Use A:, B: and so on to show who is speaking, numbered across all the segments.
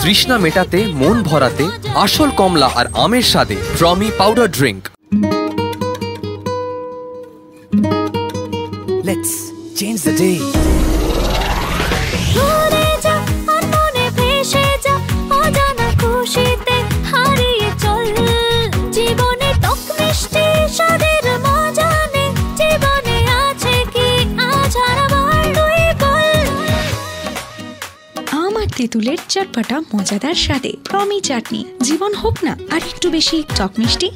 A: তৃষ্ণা মেটাতে মন ভরাতে আসল কমলা আর আমের স্বাদে ট্রমি powder drink. Let's change the day.
B: তেঁতুলের চটপটা মজাদার স্বাদে টমি চাটনি। জীবন হোক না আর একটু বেশি টক মিষ্টি।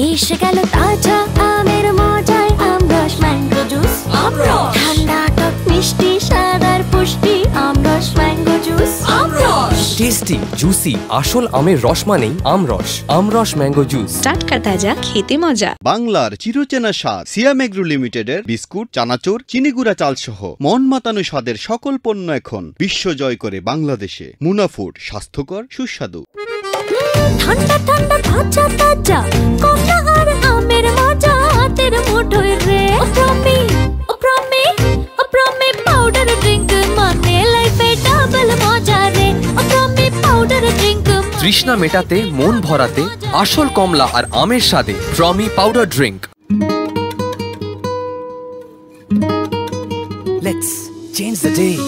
C: এসে গেল তাজা আমের মজায় আমরস ম্যাঙ্গো জুস। ঠান্ডা টক মিষ্টি স্বাদ পুষ্টি আমরস ম্যাঙ্গো জুস।
A: টেস্টি জুসি আসল আমের রস মানেই আমরস। আমরস ম্যাঙ্গো জুস,
B: টাটকা তাজা, খেতে মজা।
D: বাংলার চিরচেনা স্বাদ সিয়াম এগ্রো লিমিটেডের বিস্কুট, চানাচুর, চিনিগুড়া চাল সহ মন মাতানো স্বাদের সকল পণ্য এখন বিশ্বজয় করে বাংলাদেশে। মুনা ফুড, স্বাস্থ্যকর সুস্বাদু।
C: ঠান্ডা ঠান্ডা তাজা তাজা কমলা আর আমের মজা হাতের মুঠোয় রে। প্রমি পাউডার ড্রিঙ্ক মানে লাইফে ডাবল মজা রে। Promi powder drink.
A: তৃষ্ণা মেটাতে মন ভরাতে আসল কমলা আর আমের স্বাদে ট্রমি powder drink. Let's change the day.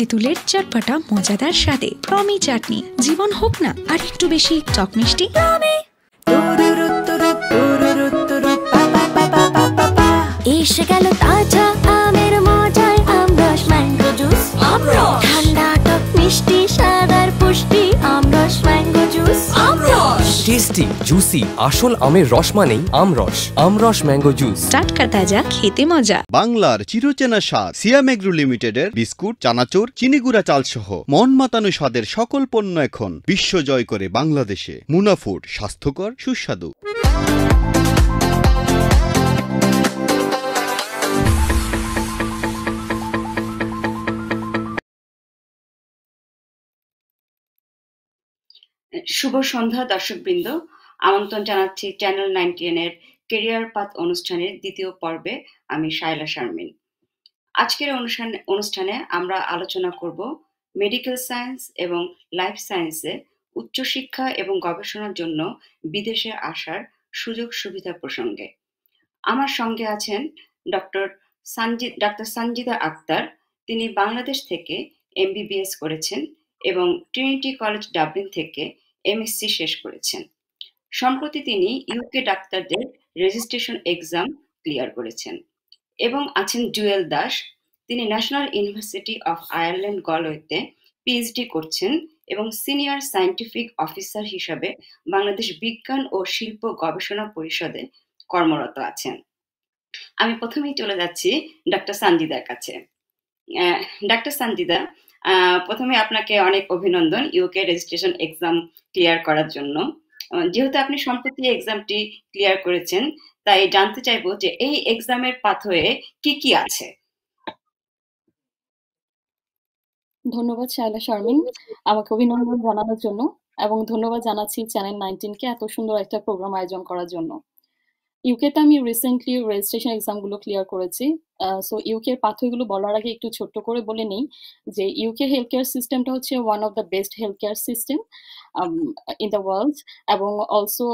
B: তেঁতুলের চটপটা মজাদার স্বাদে টমি চাটনি। জীবন হোক না আর একটু বেশি টক মিষ্টি।
C: এসে গেল তাজা আমের মজায় আমরস ম্যাঙ্গো জুস। ঠান্ডা টক মিষ্টি স্বাদ পুষ্টি আমরস ম্যাঙ্গো জুস।
A: টেস্টি জুসি আসল আমের রস মানেই আমরস। আমরস ম্যাঙ্গো জুস,
B: টাটকা তাজা, খেতে মজা।
D: বাংলার চিরচেনা স্বাদ সিয়াম এগ্রো লিমিটেডের বিস্কুট, চানাচুর, চিনিগুড়া চাল সহ মন মাতানো স্বাদের সকল পণ্য এখন বিশ্বজয় করে বাংলাদেশে। মুনা ফুড, স্বাস্থ্যকর সুস্বাদু।
E: শুভ সন্ধ্যা দর্শকবৃন্দ, আমন্ত্রণ জানাচ্ছি চ্যানেল 19 এর কেরিয়ার পাথ অনুষ্ঠানের দ্বিতীয় পর্বে। আমি শায়লা শারমিন। আজকের অনুষ্ঠানে আমরা আলোচনা করব মেডিকেল সায়েন্স এবং লাইফ সায়েন্সে উচ্চশিক্ষা এবং গবেষণার জন্য বিদেশে আসার সুযোগ সুবিধা প্রসঙ্গে। আমার সঙ্গে আছেন ডক্টর সঞ্জিদা আক্তার। তিনি বাংলাদেশ থেকে MBBS করেছেন এবং ট্রিনিটি কলেজ ডাবলিন থেকে MSc শেষ করেছেন। সম্প্রতি তিনি ইউকে ডাক্তারদের রেজিস্ট্রেশন এক্সাম ক্লিয়ার করেছেন। এবং আছেন জুয়েল দাস। তিনি ন্যাশনাল ইউনিভার্সিটি অফ আয়ারল্যান্ড গলওয়েতে PhD করছেন এবং সিনিয়র সায়েন্টিফিক অফিসার হিসাবে বাংলাদেশ বিজ্ঞান ও শিল্প গবেষণা পরিষদে কর্মরত আছেন। আমি প্রথমেই চলে যাচ্ছি ডক্টর সঞ্জিদার কাছে। ডক্টর সঞ্জিদা, প্রথমে আপনাকে অনেক অভিনন্দন ইউকে রেজিস্ট্রেশন এক্সাম ক্লিয়ার করার জন্য। যেহেতু আপনি সম্প্রতি এক্সামটি ক্লিয়ার করেছেন, তাই জানতে চাইবো যে এই এক্সামের পাথওয়ে কি কি আছে।
F: ধন্যবাদ শায়লা শারমিন আমাকে অভিনন্দন জানানোর জন্য, এবং ধন্যবাদ জানাচ্ছি চ্যানেল 19 কে এত সুন্দর একটা প্রোগ্রাম আয়োজন করার জন্য। ইউকেতে আমি রিসেন্টলি রেজিস্ট্রেশন এক্সামগুলো ক্লিয়ার করেছি। সো ইউকের পাথওয়েগুলো বলার আগে একটু ছোট্ট করে বলে নেই যে ইউকে হেলথ কেয়ার সিস্টেমটা হচ্ছে one of the best health care system in the world, এবং অলসো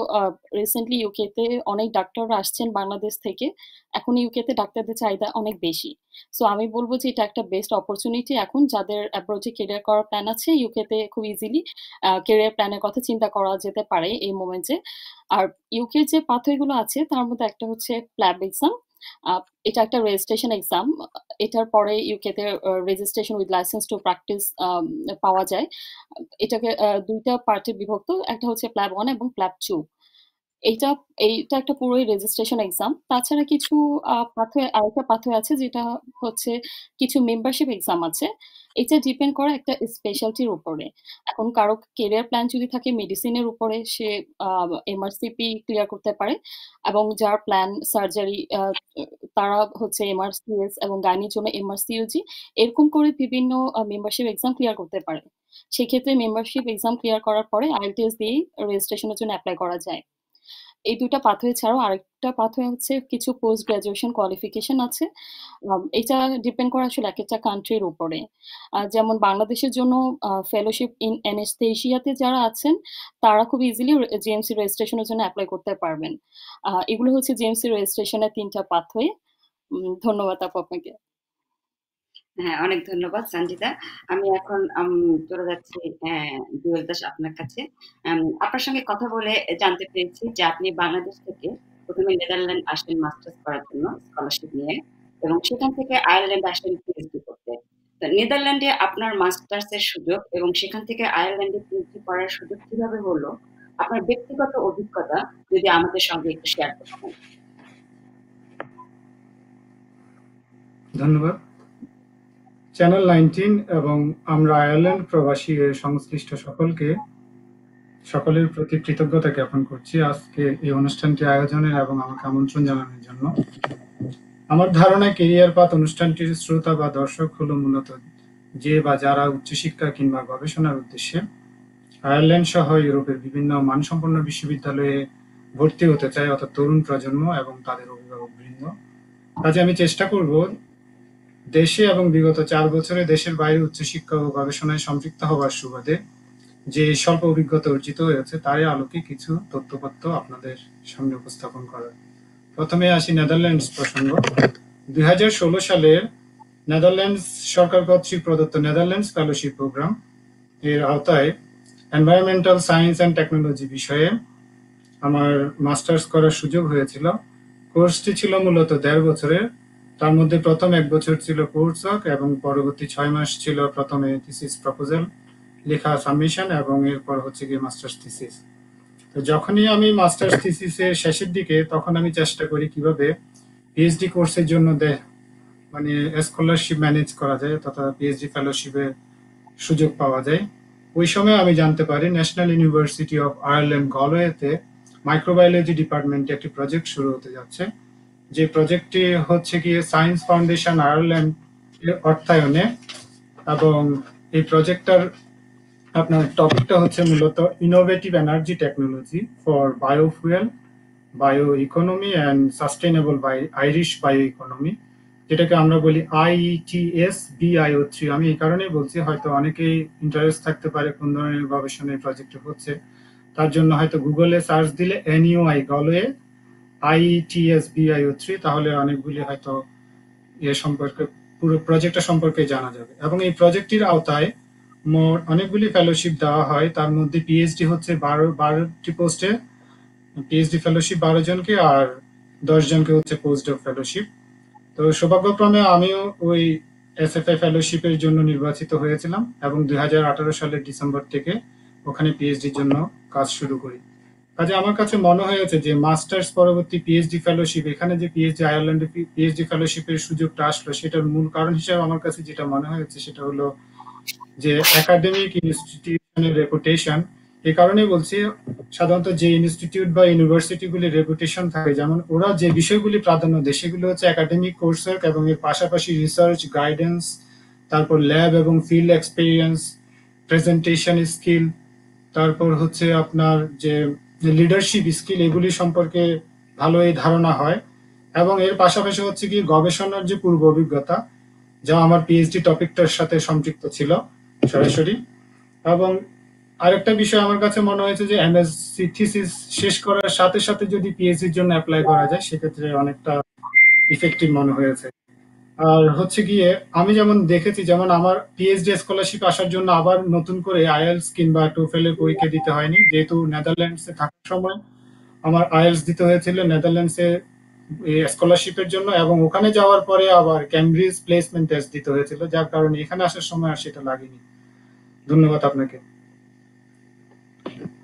F: রিসেন্টলি ইউকেতে অনেক ডাক্তাররা আসছেন বাংলাদেশ থেকে। এখন ইউকেতে ডাক্তারদের চাহিদা অনেক বেশি। সো আমি বলবো যে এটা একটা বেস্ট অপরচুনিটি। এখন যাদের অ্যাব্রডে কেরিয়ার করার প্ল্যান আছে, ইউকেতে খুব ইজিলি কেরিয়ার প্ল্যানের কথা চিন্তা করা যেতে পারে এই মোমেন্টে। আর ইউকের যে পাথওয়েগুলো আছে তার মধ্যে একটা হচ্ছে প্ল্যাব এক্সাম। এটা একটা রেজিস্ট্রেশন এক্সাম। এটার পরে ইউকেতে registration with licence to practise পাওয়া যায়। এটাকে দুইটা পার্টে বিভক্ত, একটা হচ্ছে প্ল্যাব 1 এবং প্ল্যাব 2। এইটা এইটা একটা পুরোই রেজিস্ট্রেশন এক্সাম। তাছাড়া কিছু আরেকটা পাথওয়ে আছে যেটা হচ্ছে কিছু মেম্বারশিপ এক্সাম আছে। এটা ডিপেন্ড করে একটা স্পেশালিটির উপরে। এখন কারো কেরিয়ার প্ল্যান যদি থাকে মেডিসিনের উপরে, সে এমআরসিপি ক্লিয়ার করতে পারে, এবং যার প্ল্যান সার্জারি, তারা হচ্ছে এমআরসিএস এবং গাইনির জন্য এমআরসিইউজি, এরকম করে বিভিন্ন মেম্বারশিপ এক্সাম ক্লিয়ার করতে পারে। সেক্ষেত্রে মেম্বারশিপ এক্সাম ক্লিয়ার করার পরে আইএলটিএস দিয়েই রেজিস্ট্রেশনের জন্য অ্যাপ্লাই করা যায়। এই ২ টা পাথওয়ে ছাড়াও আরেকটা পাথওয়ে হচ্ছে কিছু পোস্ট গ্র্যাজুয়েশন কোয়ালিফিকেশন আছে। এটা ডিপেন্ড করে আসলে একেকটা কান্ট্রির উপরে। যেমন বাংলাদেশের জন্য ফেলোশিপ ইন অ্যানেসথেসিয়াতে যারা আছেন, তারা খুব ইজিলি জিএমসি রেজিস্ট্রেশনের জন্য এপ্লাই করতে পারবেন। এগুলো হচ্ছে জিএমসি রেজিস্ট্রেশনের ৩ টা পাথওয়ে। ধন্যবাদ আপু আপনাকে।
E: হ্যাঁ, অনেক ধন্যবাদ সঞ্জিতা। আমি এখন চলে যাচ্ছি জুয়েল দাস আপনার কাছে। আপনার সঙ্গে কথা বলে জানতে পেরেছি যে আপনি বাংলাদেশ থেকে প্রথমে নেদারল্যান্ড আসেন মাস্টার্স করার জন্য স্কলারশিপ নিয়ে, এবং সেখান থেকে আয়ারল্যান্ড আসেন পিএইচডি করতে। তো নেদারল্যান্ডে আপনার মাস্টার্স এর সুযোগ এবং সেখান থেকে আয়ারল্যান্ডে পিএইচডি করার সুযোগ কিভাবে হলো? আপনার ব্যক্তিগত অভিজ্ঞতা যদি আমাদের সঙ্গে একটু শেয়ার করতেন।
G: ধন্যবাদ। চ্যানেল 19 এবং আমরা আয়ারল্যান্ড প্রবাসী এর সংশ্লিষ্ট সকলের প্রতি কৃতজ্ঞতা জ্ঞাপন করছি আজকে এই অনুষ্ঠানটি আয়োজনের এবং আমাকে আমন্ত্রণ জানানোর জন্য। আমার ধারণায় কেরিয়ার পাথ অনুষ্ঠানটির শ্রোতা বা দর্শক হলো মূলত যে বা যারা উচ্চশিক্ষা কিংবা গবেষণার উদ্দেশ্যে আয়ারল্যান্ড সহ ইউরোপের বিভিন্ন মানসম্পন্ন বিশ্ববিদ্যালয়ে ভর্তি হতে চায়, অর্থাৎ তরুণ প্রজন্ম এবং তাদের অভিভাবকবৃন্দ। কাজে আমি চেষ্টা করব দেশে এবং বিগত 4 বছরে দেশের বাইরে উচ্চশিক্ষা ও গবেষণায় সম্পৃক্ত হওয়ার সুবাদে যে স্বল্প অভিজ্ঞতা অর্জিত হয়েছে তারই আলোকে কিছু তথ্যপত্র আপনাদের সামনে উপস্থাপন করার। প্রথমে আসি নেদারল্যান্ডস প্রসঙ্গ। 2016 সালের নেদারল্যান্ডস সরকার কর্তৃক প্রদত্ত নেদারল্যান্ডস ফেলোশিপ প্রোগ্রাম এর আওতায় এনভায়রনমেন্টাল সায়েন্স অ্যান্ড টেকনোলজি বিষয়ে আমার মাস্টার্স করার সুযোগ হয়েছিল। কোর্সটি ছিল মূলত 1.5 বছরের। তার মধ্যে প্রথম 1 বছর ছিল কোর্স ওয়ার্ক এবং পরবর্তী 6 মাস ছিল প্রথমে থিসিস প্রপোজাল লেখা, সাবমিশন, এবং এরপর হচ্ছে গিয়ে মাস্টার্স থিসিস। তো যখনই আমি মাস্টার্স থিসিসের শেষের দিকে, তখন আমি চেষ্টা করি কিভাবে পিএইচডি কোর্সের জন্য মানে স্কলারশিপ ম্যানেজ করা যায় তথা পিএইচডি ফেলোশিপের সুযোগ পাওয়া যায়। ওই সময় আমি জানতে পারি ন্যাশনাল ইউনিভার্সিটি অফ আয়ারল্যান্ড গলওয়েতে মাইক্রোবায়োলজি ডিপার্টমেন্টে একটি প্রজেক্ট শুরু হতে যাচ্ছে, যে প্রজেক্টটি হচ্ছে গিয়ে সায়েন্স ফাউন্ডেশন আয়ারল্যান্ড এর অর্থায়নে, এবং এই প্রজেক্টটার আপনার টপিকটা হচ্ছে মূলত innovative energy technology for biofuel, bio economy and sustainable Irish bio economy, যেটাকে আমরা বলি IETS BIO3। আমি এই কারণেই বলছি, হয়তো অনেকেই ইন্টারেস্ট থাকতে পারে কোন ধরনের গবেষণা এই প্রজেক্টে হচ্ছে। তার জন্য হয়তো গুগলে সার্চ দিলে NUI গলওয়ে IETS BIO3, তাহলে অনেকগুলি হয়তো সম্পর্কে পুরো প্রজেক্টটা সম্পর্কে জানা যাবে। এবং এই প্রজেক্টটির আওতায় মোট অনেকগুলি ফেলোশিপ দেওয়া হয়। তার মধ্যে পিএইচডি হচ্ছে 12টি পোস্টে পিএইচডি ফেলোশিপ 12 জনকে, আর 10 জনকে হচ্ছে পোস্ট ডক ফেলোশিপ। তো সৌভাগ্যক্রমে আমিও ওই SFI ফেলোশিপের জন্য নির্বাচিত হয়েছিলাম এবং 2018 সালের ডিসেম্বর থেকে ওখানে পিএইচডির জন্য কাজ শুরু করি। কাজে আমার কাছে মনে হয়েছে যে মাস্টার্স পরবর্তী পিএইচডি ফেলোশিপ, এখানে যে পিএইচডি আয়ারল্যান্ডে পিএইচডি ফেলোশিপের সুযোগটা আসলো, সেটার মূল কারণ হিসেবে আমার কাছে যেটা মনে হয়েছে সেটা হলো যে একাডেমিক ইনস্টিটিউশনের রেপুটেশন। এই কারণেই বলছি, সাধারণত যে ইনস্টিটিউট বা ইউনিভার্সিটিগুলির রেপুটেশন থাকে, যেমন ওরা যে বিষয়গুলি প্রাধান্য দেয় সেগুলো হচ্ছে একাডেমিক কোর্সওয়ার্ক এবং এর পাশাপাশি রিসার্চ, গাইডেন্স, তারপর ল্যাব এবং ফিল্ড এক্সপিরিয়েন্স, প্রেজেন্টেশন স্কিল, তারপর হচ্ছে আপনার যে লিডারশিপ স্কিল, এগুলি সম্পর্কে ভালো এই ধারণা হয়। এবং এর পাশাপাশি হচ্ছে কি গবেষণার যে পূর্ব অভিজ্ঞতা, যা আমার পিএইচডি টপিকটার সাথে সম্পৃক্ত ছিল সরাসরি। এবং আরেকটা বিষয় আমার কাছে মনে হয়েছে যে এমএসসি থিসিস শেষ করার সাথে সাথে যদি পিএইচডির জন্য অ্যাপ্লাই করা যায়, সেক্ষেত্রে অনেকটা ইফেক্টিভ মনে হয়েছে। আর হচ্ছে গিয়ে আমি যেমন দেখেছি, যেমন আমার পিএইচডি স্কলারশিপ আসার জন্য আবার নতুন করে আইএলটিএস কিংবা টোফেল এর পরীক্ষা দিতে হয়নি, যেহেতু নেদারল্যান্ডসে থাকার সময় আমার আইএলটিএস দিতে হয়েছিল নেদারল্যান্ডসে স্কলারশিপের জন্য, এবং ওখানে যাওয়ার পরে আবার ক্যামব্রিজ প্লেসমেন্ট টেস্ট দিতে হয়েছিল, যার কারণে এখানে আসার সময় আর সেটা লাগেনি। ধন্যবাদ আপনাকে।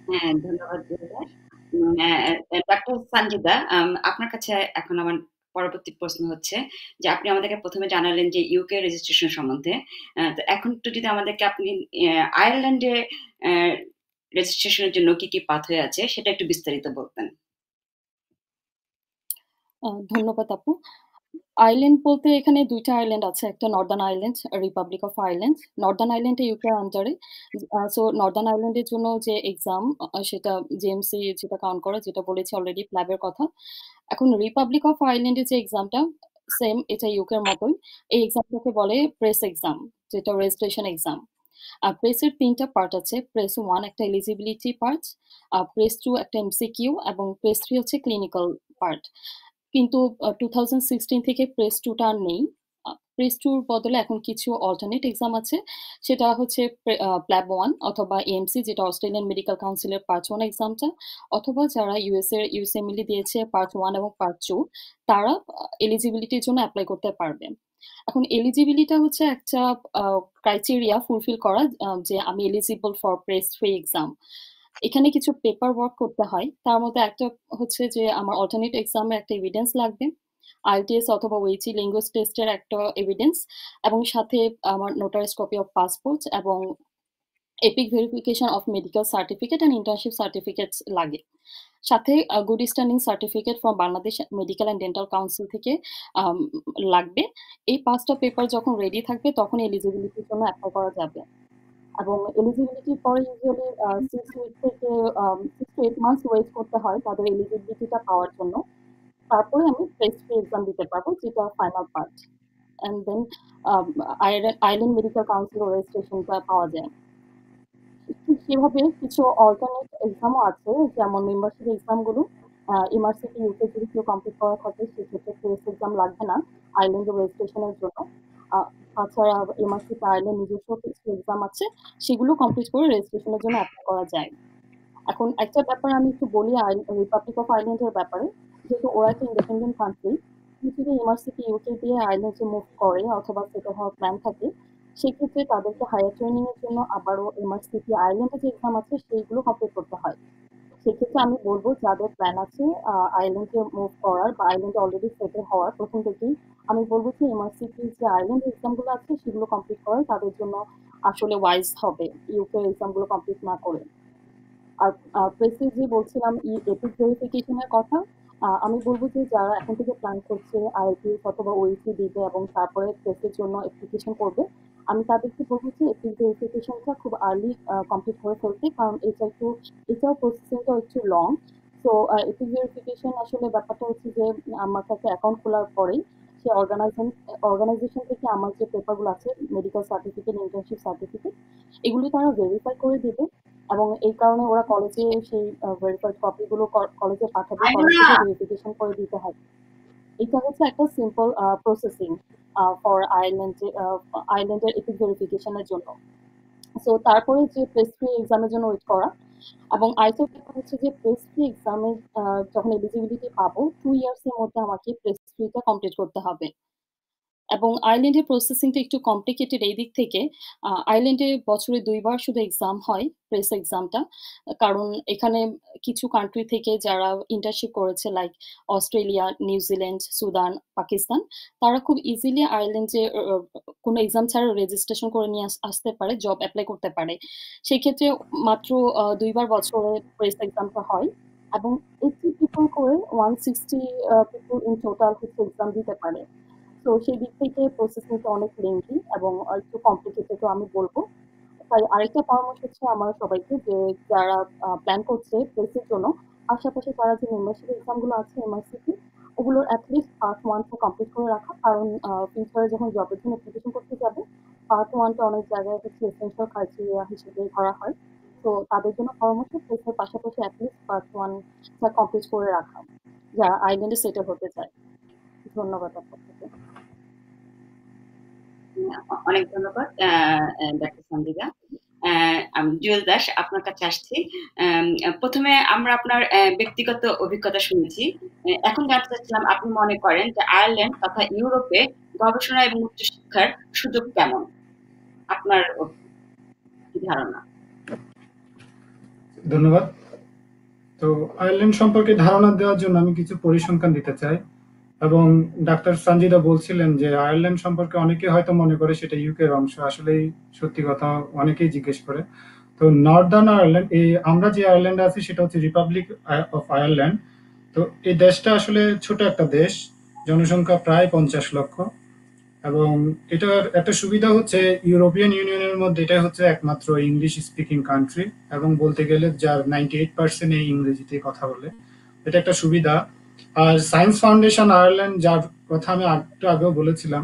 E: হ্যাঁ, ধন্যবাদ জুয়েল দাস। ডাক্তার সঞ্জিদা, আপনার কাছে এখন আমার পরবর্তী প্রশ্ন হচ্ছে যে আপনি আমাদেরকে প্রথমে জানালেন যে ইউকে রেজিস্ট্রেশন সম্বন্ধে। তো এখন একটু যদি আমাদেরকে আপনি আয়ারল্যান্ডে রেজিস্ট্রেশনের জন্য কি কি পাথওয়ে আছে সেটা একটু বিস্তারিত বলতেন।
F: ধন্যবাদ আপু। আইল্যান্ড বলতে এখানে ২ টা আইল্যান্ড আছে। একটা northern island, republic of Ireland. Northern আইল্যান্ডটা ইউকের আন্ডারে। সো নর্দার্ন আইল্যান্ডের জন্য যে এক্সাম সেটা জেএমসি যেটা কাউন্ট করে, যেটা বলেছি অলরেডি প্ল্যাবের কথা। এখন রিপাবলিক অফ আয়ারল্যান্ডের যে এক্সামটা সেম, এটা ইউকের মতোই। এই এক্সামটাকে বলে প্রেস এক্সাম, যেটা রেজিস্ট্রেশন এক্সাম। আর প্রেসের ৩ টা পার্ট আছে। প্রেস 1 একটা এলিজিবিলিটি পার্ট, প্রেস 2 একটা এমসিকিউ এবং প্রেস 3 হচ্ছে ক্লিনিক্যাল পার্ট। কিন্তু 2016 থেকে প্রেস 2 টা আর নেই। প্রেস 2 র বদলে এখন কিছু অল্টারনেট এক্সাম আছে। সেটা হচ্ছে প্ল্যাব 1 অথবা এএমসি, যেটা অস্ট্রেলিয়ান মেডিকেল কাউন্সিলের পার্ট 1 এক্সামটা, অথবা যারা ইউএসএমএলই দিয়েছে পার্ট 1 এবং পার্ট 2, তারা এলিজিবিলিটির জন্য এপ্লাই করতে পারবে। এখন এলিজিবিলিটি হচ্ছে একটা ক্রাইটেরিয়া ফুলফিল করা, যে আমি এলিজিবল ফর প্রেস 3 এক্সাম। এখানে কিছু পেপার ওয়ার্ক করতে হয়। তার মধ্যে একটা হচ্ছে যে আমার অল্টারনেট এক্সামে একটা এভিডেন্স লাগবে, আইএলটিএস অথবা ওএইচই ল্যাঙ্গুয়েজ টেস্টের একটা এভিডেন্স, এবং সাথে আমার নোটারিজ কপি অফ পাসপোর্ট এবং epic verification of medical certificate and internship certificates লাগে। সাথে good standing certificate from Bangladesh medical and dental council থেকে লাগবে। এই 5টা পেপার যখন রেডি থাকবে তখন এলিজিবিলিটির জন্য অ্যাপ্লাই করা যাবে। এবং এলিজিবিলিটির পরে ইউজুয়ালি 6 উইক থেকে 6 to 8 মান্থস ওয়েট করতে হয় তাদের এলিজিবিলিটিটা পাওয়ার জন্য। তারপরে আমি প্রেস 3 এক্সাম দিতে পারবো, যেটা final part. And then island medical council রেজিস্ট্রেশনটা পাওয়া যায়। ঠিক সেভাবে কিছু অল্টারনেট এক্সামও আছে, যেমন মেম্বারশিপ এক্সামগুলো। এমআরসিপি ইউকে যদি কেউ কমপ্লিট করা থাকে সেক্ষেত্রে প্রেস এক্সাম লাগবে না আইল্যান্ডের রেজিস্ট্রেশনের জন্য। তাছাড়া এমআরসিপি আইল্যান্ড নিজস্ব কিছু এক্সাম আছে, সেগুলো কমপ্লিট করে রেজিস্ট্রেশনের জন্য অ্যাপ্লাই করা যায়। এখন একটা ব্যাপার আমি একটু বলি রিপাবলিক অফ আয়ারল্যান্ডের ব্যাপারে। যেহেতু ওরা একটা ইন্ডিপেন্ডেন্ট কান্ট্রি, যদি এমআরসিপি ইউকে দিয়ে আয়ারল্যান্ডে মুভ করে অথবা সেটা হওয়ার প্ল্যান থাকে, সেক্ষেত্রে তাদেরকে হায়ার ট্রেনিং এর জন্য আবারও এমআরসিপি আয়ারল্যান্ডে যে এক্সাম আছে সেইগুলো কমপ্লিট করতে হয়। সেক্ষেত্রে আমি বলবো যাদের প্ল্যান আছে আয়ারল্যান্ডে মুভ করার বা আয়ারল্যান্ডে অলরেডি সেটেল হওয়ার, প্রথম থেকেই আমি বলবো যে এমআরসিপি যে আয়ারল্যান্ড এক্সামগুলো আছে সেগুলো কমপ্লিট করাই তাদের জন্য আসলে ওয়াইজ হবে, ইউকে এক্সামগুলো কমপ্লিট না করে। আর প্রেসে যে বলছিলাম এপিক ভেরিফিকেশনের কথা, আমি বলবো যে যারা এখন থেকে প্ল্যান করছে আইএলটিএস অথবা ওইসি দিবে এবং তারপরে প্রেসের জন্য অ্যাপ্লিকেশন করবে, আমি তাদেরকে বলবো যে এপিক ভেরিফিকেশনটা খুব আর্লি কমপ্লিট করে ফেলতে, কারণ এটাও প্রসেসিংটা একটু লং। সো এপিক ভেরিফিকেশন আসলে ব্যাপারটা হচ্ছে যে আমার কাছে অ্যাকাউন্ট খোলার পরেই সে অর্গানাইজেশন থেকে আমার যে পেপারগুলো আছে, মেডিকেল সার্টিফিকেট, ইন্টার্নশিপ সার্টিফিকেট, এগুলো তারা ভেরিফাই করে দেবে এবং এই কারণে ওরা কলেজে সেই ভেরিফাইড কপিগুলো কলেজে পাঠাবে, কলেজ থেকে ভেরিফিকেশন করে দিতে হবে। এটা হচ্ছে একটা সিম্পল প্রসেসিং ফর আয়ারল্যান্ডের এপিক ভেরিফিকেশনের জন্য। সো তারপরে যে প্রেস 3 এক্সামের জন্য ওয়েট করা, এবং আরেকটা ব্যাপার হচ্ছে যে প্রেস 3 এক্সামে যখন এলিজিবিলিটি পাবো 2 ইয়ার্সের মধ্যে আমাকে প্রেস 3টা কমপ্লিট করতে হবে। এবং আয়ারল্যান্ডের প্রসেসিংটা একটু কমপ্লিকেটেড এই দিক থেকে। আয়ারল্যান্ডে বছরে 2 বার শুধু এক্সাম হয়, প্রেস এক্সামটা। কারণ এখানে কিছু কান্ট্রি থেকে যারা ইন্টার্নশিপ করেছে, like Australia, New Zealand, Sudan, Pakistan, তারা খুব ইজিলি আয়ারল্যান্ডে কোনো এক্সাম ছাড়া রেজিস্ট্রেশন করে নিয়ে আসতে পারে, জব অ্যাপ্লাই করতে পারে। সেক্ষেত্রে মাত্র 2 বার বছরে প্রেস এক্সামটা হয় এবং 80 পিপল করে 160 পিপল ইন টোটাল হচ্ছে এক্সাম দিতে পারে। তো সেই দিক থেকে প্রসেসিংটা অনেক লেন্থি এবং একটু কমপ্লিকেটেড আমি বলবো। তাই আরেকটা পরামর্শ হচ্ছে আমার সবাইকে, যে যারা প্ল্যান করছে প্রেসের জন্য, পাশাপাশি তারা যে মেম্বারশিপ এক্সামগুলো আছে এমআরসিপি, ওগুলোর অ্যাটলিস্ট পার্ট 1টা কমপ্লিট করে রাখা, কারণ ফিউচারে যখন জবের জন্য অ্যাপ্লিকেশন করতে যাবে, পার্ট 1টা অনেক জায়গায় হচ্ছে এসেনশিয়াল ক্রাইটেরিয়া হিসেবে ধরা হয়। তো তাদের জন্য পরামর্শ প্রেসের পাশাপাশি অ্যাটলিস্ট পার্ট 1টা কমপ্লিট করে রাখা, যারা আইল্যান্ডে সেটেল হতে চায়। ধন্যবাদ আপনাকে।
E: অনেক ধন্যবাদ ডাক্তার সঞ্জিদা। জুয়েল দাস, আপনার কাছে আসছি। প্রথমে আমরা আপনার ব্যক্তিগত অভিজ্ঞতা শুনেছি। এখন জানতে চাচ্ছিলাম আপনি মনে করেন যে আয়ারল্যান্ড তথা ইউরোপে গবেষণা এবং উচ্চশিক্ষার সুযোগ কেমন, আপনার ধারণা?
G: ধন্যবাদ। তো আয়ারল্যান্ড সম্পর্কে ধারণা দেওয়ার জন্য আমি কিছু পরিসংখ্যান দিতে চাই। এবং ডাক্তার সঞ্জিদা বলছিলেন যে আয়ারল্যান্ড সম্পর্কে অনেকে হয়তো মনে করে সেটা ইউকের অংশ, আসলেই সত্যি কথা, অনেকেই জিজ্ঞেস করে। তো নর্দার্ন আয়ারল্যান্ড, এই আমরা যে আয়ারল্যান্ডে আছি সেটা হচ্ছে রিপাবলিক অফ আয়ারল্যান্ড। তো এই দেশটা আসলে ছোট একটা দেশ, জনসংখ্যা প্রায় 50 লক্ষ। এবং এটার একটা সুবিধা হচ্ছে ইউরোপিয়ান ইউনিয়নের মধ্যে এটা হচ্ছে একমাত্র ইংলিশ স্পিকিং কান্ট্রি, এবং বলতে গেলে যার 98% এই ইংরেজিতে কথা বলে, এটা একটা সুবিধা। আর সায়েন্স ফাউন্ডেশন আয়ারল্যান্ড, যার কথা আমি একটু আগেও বলেছিলাম,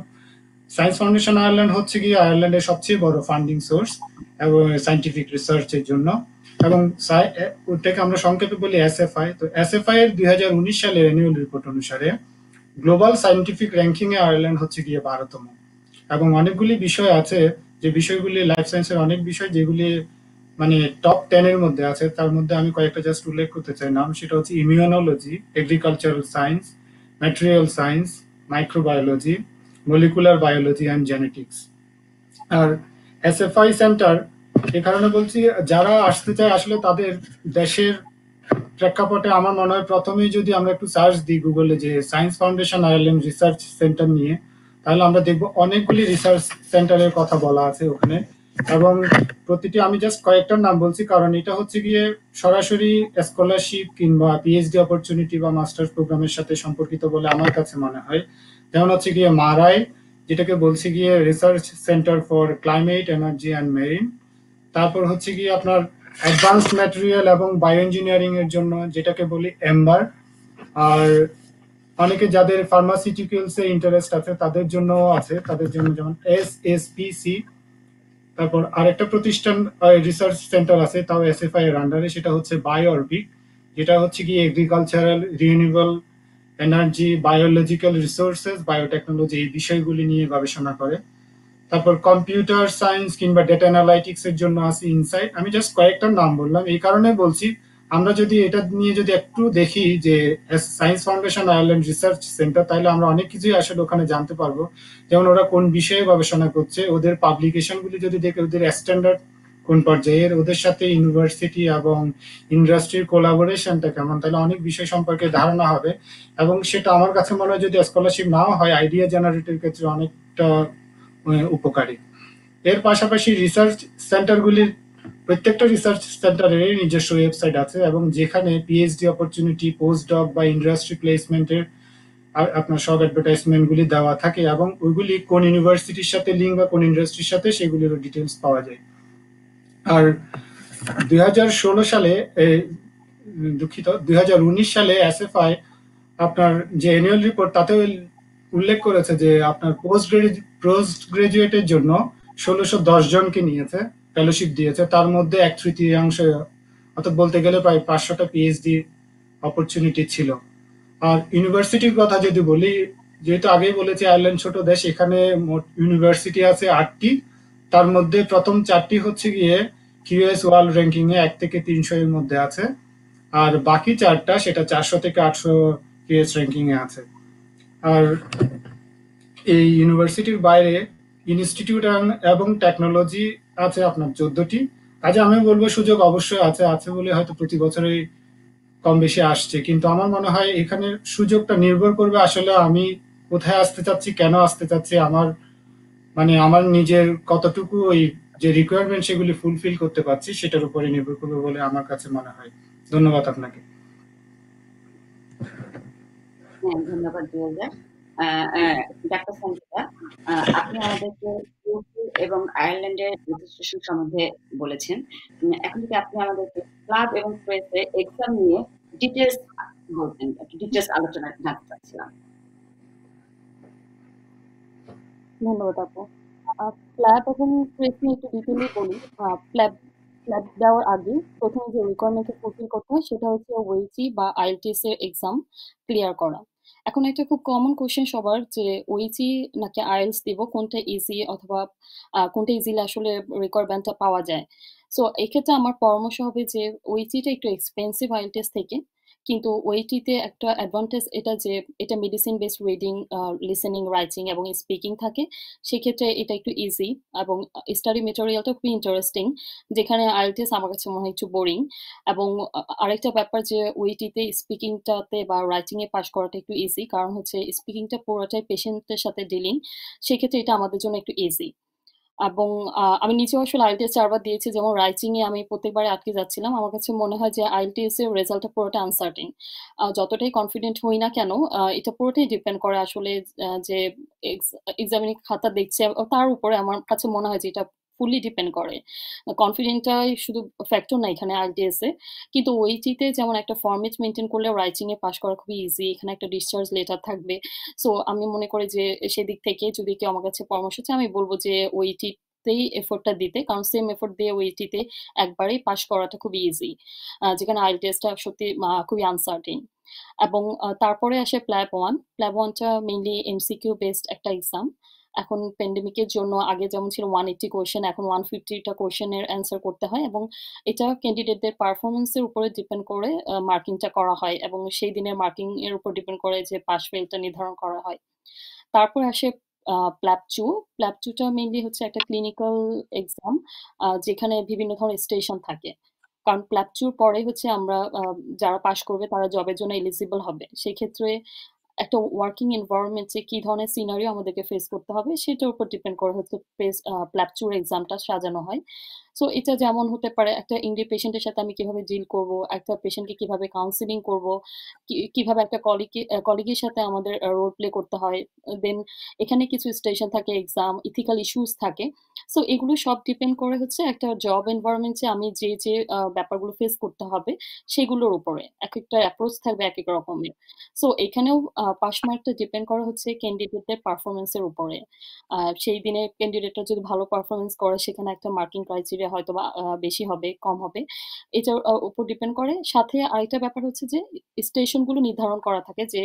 G: সায়েন্স ফাউন্ডেশন আয়ারল্যান্ড হচ্ছে গিয়ে আয়ারল্যান্ডের সবচেয়ে বড় ফান্ডিং সোর্স এবং সায়েন্টিফিক রিসার্চের জন্য। এবং ওটাকে আমরা সংক্ষেপে বলি এসএফআই। তো এসএফআই এর 2019 সালের অ্যানুয়াল রিপোর্ট অনুসারে গ্লোবাল সায়েন্টিফিক র্যাঙ্কিং এ আয়ারল্যান্ড হচ্ছে গিয়ে 12তম। এবং অনেকগুলি বিষয় আছে, যে বিষয়গুলি লাইফ সায়েন্সের অনেক বিষয় যেগুলি মানে টপ 10 এর মধ্যে আছে। তার মধ্যে আমি কয়েকটা জাস্ট উল্লেখ করতে চাই নাম, সেটা হচ্ছে immunology, agricultural science, material science, microbiology, molecular biology and genetics. আর এসএফআই সেন্টার এ কারণে বলছি, যারা আসতে চায় আসলে তাদের দেশের প্রেক্ষাপটে আমার মনে হয় প্রথমেই যদি আমরা একটু সার্চ দিই গুগলে যে science foundation Ireland research centre নিয়ে, তাহলে আমরা দেখবো অনেকগুলি রিসার্চ সেন্টারের কথা বলা আছে ওখানে। এবং প্রতিটি, আমি জাস্ট কয়েকটার নাম বলছি কারণ এটা হচ্ছে গিয়ে সরাসরি স্কলারশিপ কিংবা পিএইচডি অপরচুনিটি বা মাস্টার্স প্রোগ্রামের সাথে সম্পর্কিত বলে আমার কাছে মনে হয়। যেমন হচ্ছে গিয়ে মারাই, যেটাকে বলছি গিয়ে research centre for climate, energy and marine. তারপর হচ্ছে গিয়ে আপনার অ্যাডভান্সড ম্যাটেরিয়াল এবং বায়ো ইঞ্জিনিয়ারিং এর জন্য যেটাকে বলি এম্বার। আর অনেকে যাদের ফার্মাসিউটিক্যালস এ ইন্টারেস্ট আছে তাদের জন্য আছে, তাদের জন্য যেমন এসএসপিসি। তারপর আরেকটা প্রতিষ্ঠান রিসার্চ সেন্টার আছে, তাও এসএফআই এর আন্ডারে, সেটা হচ্ছে বায়োঅরবিক, যেটা হচ্ছে কি agricultural, renewable energy, biological resources, biotechnology এই বিষয়গুলি নিয়ে গবেষণা করে। তারপর কম্পিউটার সায়েন্স কিংবা ডেটা অ্যানালাইটিক্স এর জন্য আছে ইনসাইট। আমি জাস্ট কয়েকটার নাম বললাম, এই কারণে বলছি আমরা যদি এটা নিয়ে যদি একটু দেখি যে science foundation Ireland research centre, তাহলে আমরা অনেক কিছুই আসলে ওখানে জানতে পারবো। যেমন ওরা কোন বিষয়ে গবেষণা করছে, ওদের পাবলিকেশন গুলি যদি দেখে, ওদের স্ট্যান্ডার্ড কোন পর্যায়ের, ওদের সাথে ইউনিভার্সিটি এবং ইন্ডাস্ট্রির কোলাবোরেশনটা কেমন, তাহলে অনেক বিষয় সম্পর্কে ধারণা হবে। এবং সেটা আমার কাছে মনে হয় যদি স্কলারশিপ নাও হয়, আইডিয়া জেনারেটের ক্ষেত্রে অনেকটা উপকারী। এর পাশাপাশি রিসার্চ সেন্টারগুলির প্রত্যেকটা রিসার্চ সেন্টারের নিজস্ব ওয়েবসাইট আছে, এবং যেখানে পিএইচডি অপরচুনিটি, পোস্ট ডক বা ইন্ডাস্ট্রি প্লেসমেন্টের আপনার সব অ্যাডভার্টাইজমেন্ট গুলি দেওয়া থাকে, এবং ওইগুলি কোন ইউনিভার্সিটির সাথে লিঙ্ক বা কোন ইন্ডাস্ট্রির সাথে, সেগুলিরও ডিটেলস পাওয়া যায়। আর 2016 সালে, দুঃখিত, 2019 সালে এসএফআই আপনার যে অ্যানুয়াল রিপোর্ট তাতেও উল্লেখ করেছে যে আপনার পোস্ট গ্রাজুয়েটের জন্য 1610 জনকে নিয়েছে, ফেলোশিপ দিয়েছে। তার মধ্যে 1/3 অর্থাৎ বলতে গেলে প্রায় 500টা পিএইচডি অপরচুনিটি ছিল। আর ইউনিভার্সিটির কথা যদি বলি, যেহেতু আগেই বলেছি আয়ারল্যান্ড ছোট দেশ, এখানে মোট ইউনিভার্সিটি আছে 8টি। তার মধ্যে প্রথম 4টি হচ্ছে গিয়ে কিউএস ওয়ার্ল্ড র্যাঙ্কিং এ 1 থেকে 300 এর মধ্যে আছে, আর বাকি 4টা সেটা 400 থেকে 800 কিউএস র্যাঙ্কিং এ আছে। আর এই ইউনিভার্সিটির বাইরে ইনস্টিটিউট এবং টেকনোলজি আছে আপনার 14টি। কাজে আমি বলবো সুযোগ অবশ্যই আছে বলে হয়তো প্রতি বছরই কম বেশি আসছে, কিন্তু আমার মনে হয় এখানে সুযোগটা নির্ভর করবে আসলে আমি কোথায় আসতে চাচ্ছি, কেন আসতে চাচ্ছি, আমার নিজের কতটুকু ওই যে রিকোয়ারমেন্ট সেগুলি ফুলফিল করতে পারছি সেটার উপরে নির্ভর করবে বলে আমার কাছে মনে হয়। ধন্যবাদ আপনাকে।
E: হ্যাঁ, ধন্যবাদ জুয়েল। ডাক্তার সঞ্জিতা, আপনি আমাদেরকে ইউকে এবং আয়ারল্যান্ডের রেজিস্ট্রেশন সম্বন্ধে বলেছেন। এখন থেকে আপনি আমাদেরকে ক্লাব এবং প্রেসে এক্সাম নিয়ে ডিটেলস বলতেন, একটু ডিটেলস আলোচনা জানতে চাচ্ছিলাম।
F: ধন্যবাদ আপু। প্ল্যাব এবং প্রেস নিয়ে একটু ডিটেইলি বলি। প্ল্যাব দেওয়ার আগে প্রথমে যে রিকোয়ারমেন্টটা ফুলফিল করতে হয় সেটা হচ্ছে ওইচি বা আইএলটিএস এর এক্সাম ক্লিয়ার করা। এখন একটা খুব কমন কোশ্চেন সবার যে ওইচি নাকি আইএলটিএস দিব, কোনটা ইজি অথবা কোনটা ইজিলি আসলে রিকোয়ারমেন্টটা পাওয়া যায়। সো এক্ষেত্রে আমার পরামর্শ হবে যে ওইচিটা একটু এক্সপেন্সিভ আইএলটিএস থেকে, কিন্তু ওইটিতে একটা অ্যাডভান্টেজ এটা যে এটা medicine based reading, listening, writing এবং স্পিকিং থাকে। সেক্ষেত্রে এটা একটু ইজি এবং স্টাডি মেটেরিয়ালটা খুবই ইন্টারেস্টিং, যেখানে আইএলটিএস আমার কাছে মনে হয় একটু বোরিং। এবং আরেকটা ব্যাপার যে ওইটিতে স্পিকিংটাতে বা রাইটিংয়ে পাস করাটা একটু ইজি, কারণ হচ্ছে স্পিকিংটা পুরোটাই পেশেন্টের সাথে ডিলিং, সেক্ষেত্রে এটা আমাদের জন্য একটু ইজি। এবং আমি নিজেও আসলে আইএলটিএস ৪ বার দিয়েছি। যেমন রাইটিং এ আমি প্রত্যেকবারে আটকে যাচ্ছিলাম। আমার কাছে মনে হয় যে আইএলটিএস এর রেজাল্টটা পুরোটা আনসার্টেন। যতটাই কনফিডেন্ট হই না কেন, এটা পুরোটাই ডিপেন্ড করে আসলে যে এক্সামিনিং খাতা দেখছে তার উপরে আমার কাছে মনে হয় যে এটা ফুললি ডিপেন্ড করে। কনফিডেন্টটাই শুধু ফ্যাক্টর না এখানে আইএলটিএস এ। কিন্তু ওইটিতে যেমন একটা ফরম্যাট মেইনটেইন করলে রাইটিং এ পাস করা খুবই ইজি। এখানে একটা ডিসচার্জ লেটার থাকবে। সো আমি মনে করি যে সেদিক থেকে যদি কেউ আমার কাছে পরামর্শ চায়, আমি বলব যে ওইটিতেই এফোর্টটা দিতে। কারণ সেম এফোর্ট দিয়ে ওইটিতে একবারেই পাস করাটা খুবই ইজি। যেখানে আইএলটিএসটা সত্যি খুবই আনসার্টেন। এবং তারপরে আসে প্ল্যাব 1। প্ল্যাব 1 টা মেইনলি এমসিকিউ বেসড একটা এক্সাম। এখন প্যান্ডেমিকের জন্য আগে যেমন ছিল 180 কোয়েশ্চেন, এখন 150 টা কোয়েশ্চেনের অ্যান্সার করতে হয় এবং এটা ক্যান্ডিডেটদের পারফরম্যান্সের উপরে ডিপেন্ড করে মার্কিংটা করা হয় এবং সেই দিনের মার্কিং এর উপর ডিপেন্ড করে যে পাস ফেলটা নির্ধারণ করা হয়। তারপর আসে প্ল্যাব 2। প্ল্যাব 2 টা মেইনলি হচ্ছে একটা ক্লিনিক্যাল এক্সাম, যেখানে বিভিন্ন ধরনের স্টেশন থাকে। কারণ প্ল্যাব 2 র পরে হচ্ছে আমরা যারা পাস করবে তারা জবের জন্য এলিজিবল হবে। সেক্ষেত্রে একটা ওয়ার্কিং এনভায়রনমেন্ট এ কি ধরনের সিনারিও আমাদেরকে ফেস করতে হবে সেটার উপর ডিপেন্ড করে হচ্ছে প্ল্যাব 2 এর এক্সামটা সাজানো হয়। সো এটা যেমন হতে পারে একটা ইনডি পেশেন্টের সাথে আমি কিভাবে ডিল করব, একটা পেশেন্টকে কিভাবে কাউন্সেলিং করব, কিভাবে একটা কলিগের সাথে আমাদের রোল প্লে করতে হয়। দেন এখানে কিছু স্টেশন থাকে, এক্সাম, ইথিক্যাল ইস্যুস থাকে। সো এগুলো সব ডিপেন্ড করে হচ্ছে একটা জব এনভায়রনমেন্টে আমি যে ব্যাপারগুলো ফেস করতে হবে সেগুলোর উপরে। একেকটা অ্যাপ্রোচ থাকবে একেক রকমের। সো এখানেও পাস মার্কটা ডিপেন্ড করা হচ্ছে ক্যান্ডিডেটদের পারফরম্যান্সের উপরে। সেই দিনে ক্যান্ডিডেটরা যদি ভালো পারফরম্যান্স করে সেখানে একটা মার্কিং ক্রাইটেরিয়া হয়তোবা বেশি হবে, কম হবে। এটার উপর ডিপেন্ড করে। সাথে আরেকটা ব্যাপার হচ্ছে যে স্টেশনগুলো নির্ধারণ করা থাকে যে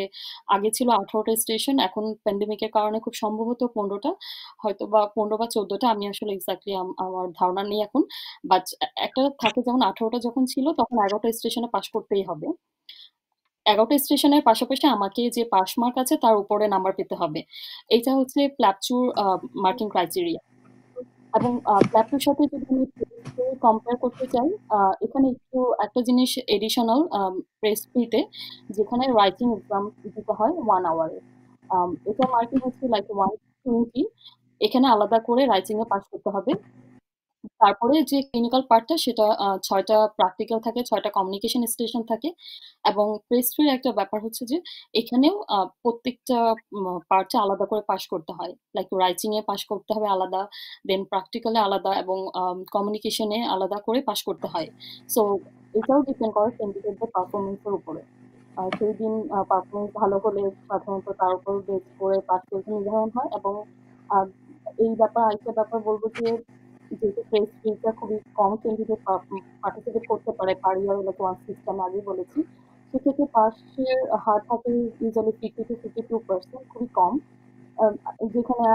F: আগে ছিল 18 টা স্টেশন, এখন প্যান্ডেমিকের কারণে খুব সম্ভবত 15 টা, হয়তোবা 15 বা 14 টা, আমি আসলে এক্সাক্টলি আমার ধারণা নেই এখন। বাট একটা থাকে যেমন 18 টা যখন ছিল তখন 11 টা স্টেশনে পাস করতেই হবে। 11 টা স্টেশনের পাশাপাশি আমাকে যে পাস মার্ক আছে তার উপরে নাম্বার পেতে হবে। এইটা হচ্ছে প্ল্যাব 2 র মার্কিং ক্রাইটেরিয়া। এবং প্ল্যাব 2 র সাথে যদি আমি কম্পেয়ার করতে চাই, এখানে একটু একটা জিনিস এডিশনাল প্রেস ফিতে, যেখানে রাইটিং এক্সাম দিতে হয় 1 আওয়ারে। এটা মার্কিং হচ্ছে লাইক 120। এখানে আলাদা করে রাইটিং এ পাস করতে হবে। তারপরে যে ক্লিনিক্যাল পার্টটা সেটা ৬ টা প্র্যাকটিক্যাল থাকে, ৬ টা কমিউনিকেশন স্টেশন থাকে। এবং পেস্ট্রির একটা ব্যাপার হচ্ছে যে এখানেও প্রত্যেকটা পার্টে আলাদা করে পাস করতে হয়। লাইক রাইটিং এ পাস করতে হবে আলাদা, দেন প্র্যাকটিক্যালে আলাদা এবং কমিউনিকেশনে আলাদা করে পাস করতে হয়। সো এটাও ডিপেন্ড করে ক্যান্ডিডেটদের পারফরম্যান্সের উপরে। সেই দিন পারফরম্যান্স ভালো হলে সাধারণত তার উপর বেস করে পাস ফেলটা নির্ধারণ হয়। এবং এই আরেকটা ব্যাপার বলব যে যেহেতু প্রেস ফিটা খুবই কম ক্যান্ডিডেট পার্টিসিপেট করতে পারে পার ইয়ার, লাইক 160 আমি আগেই বলেছি। সেক্ষেত্রে পাসের হার থাকে ইউজুয়ালি 50 to 52%, খুবই কম। যেখানে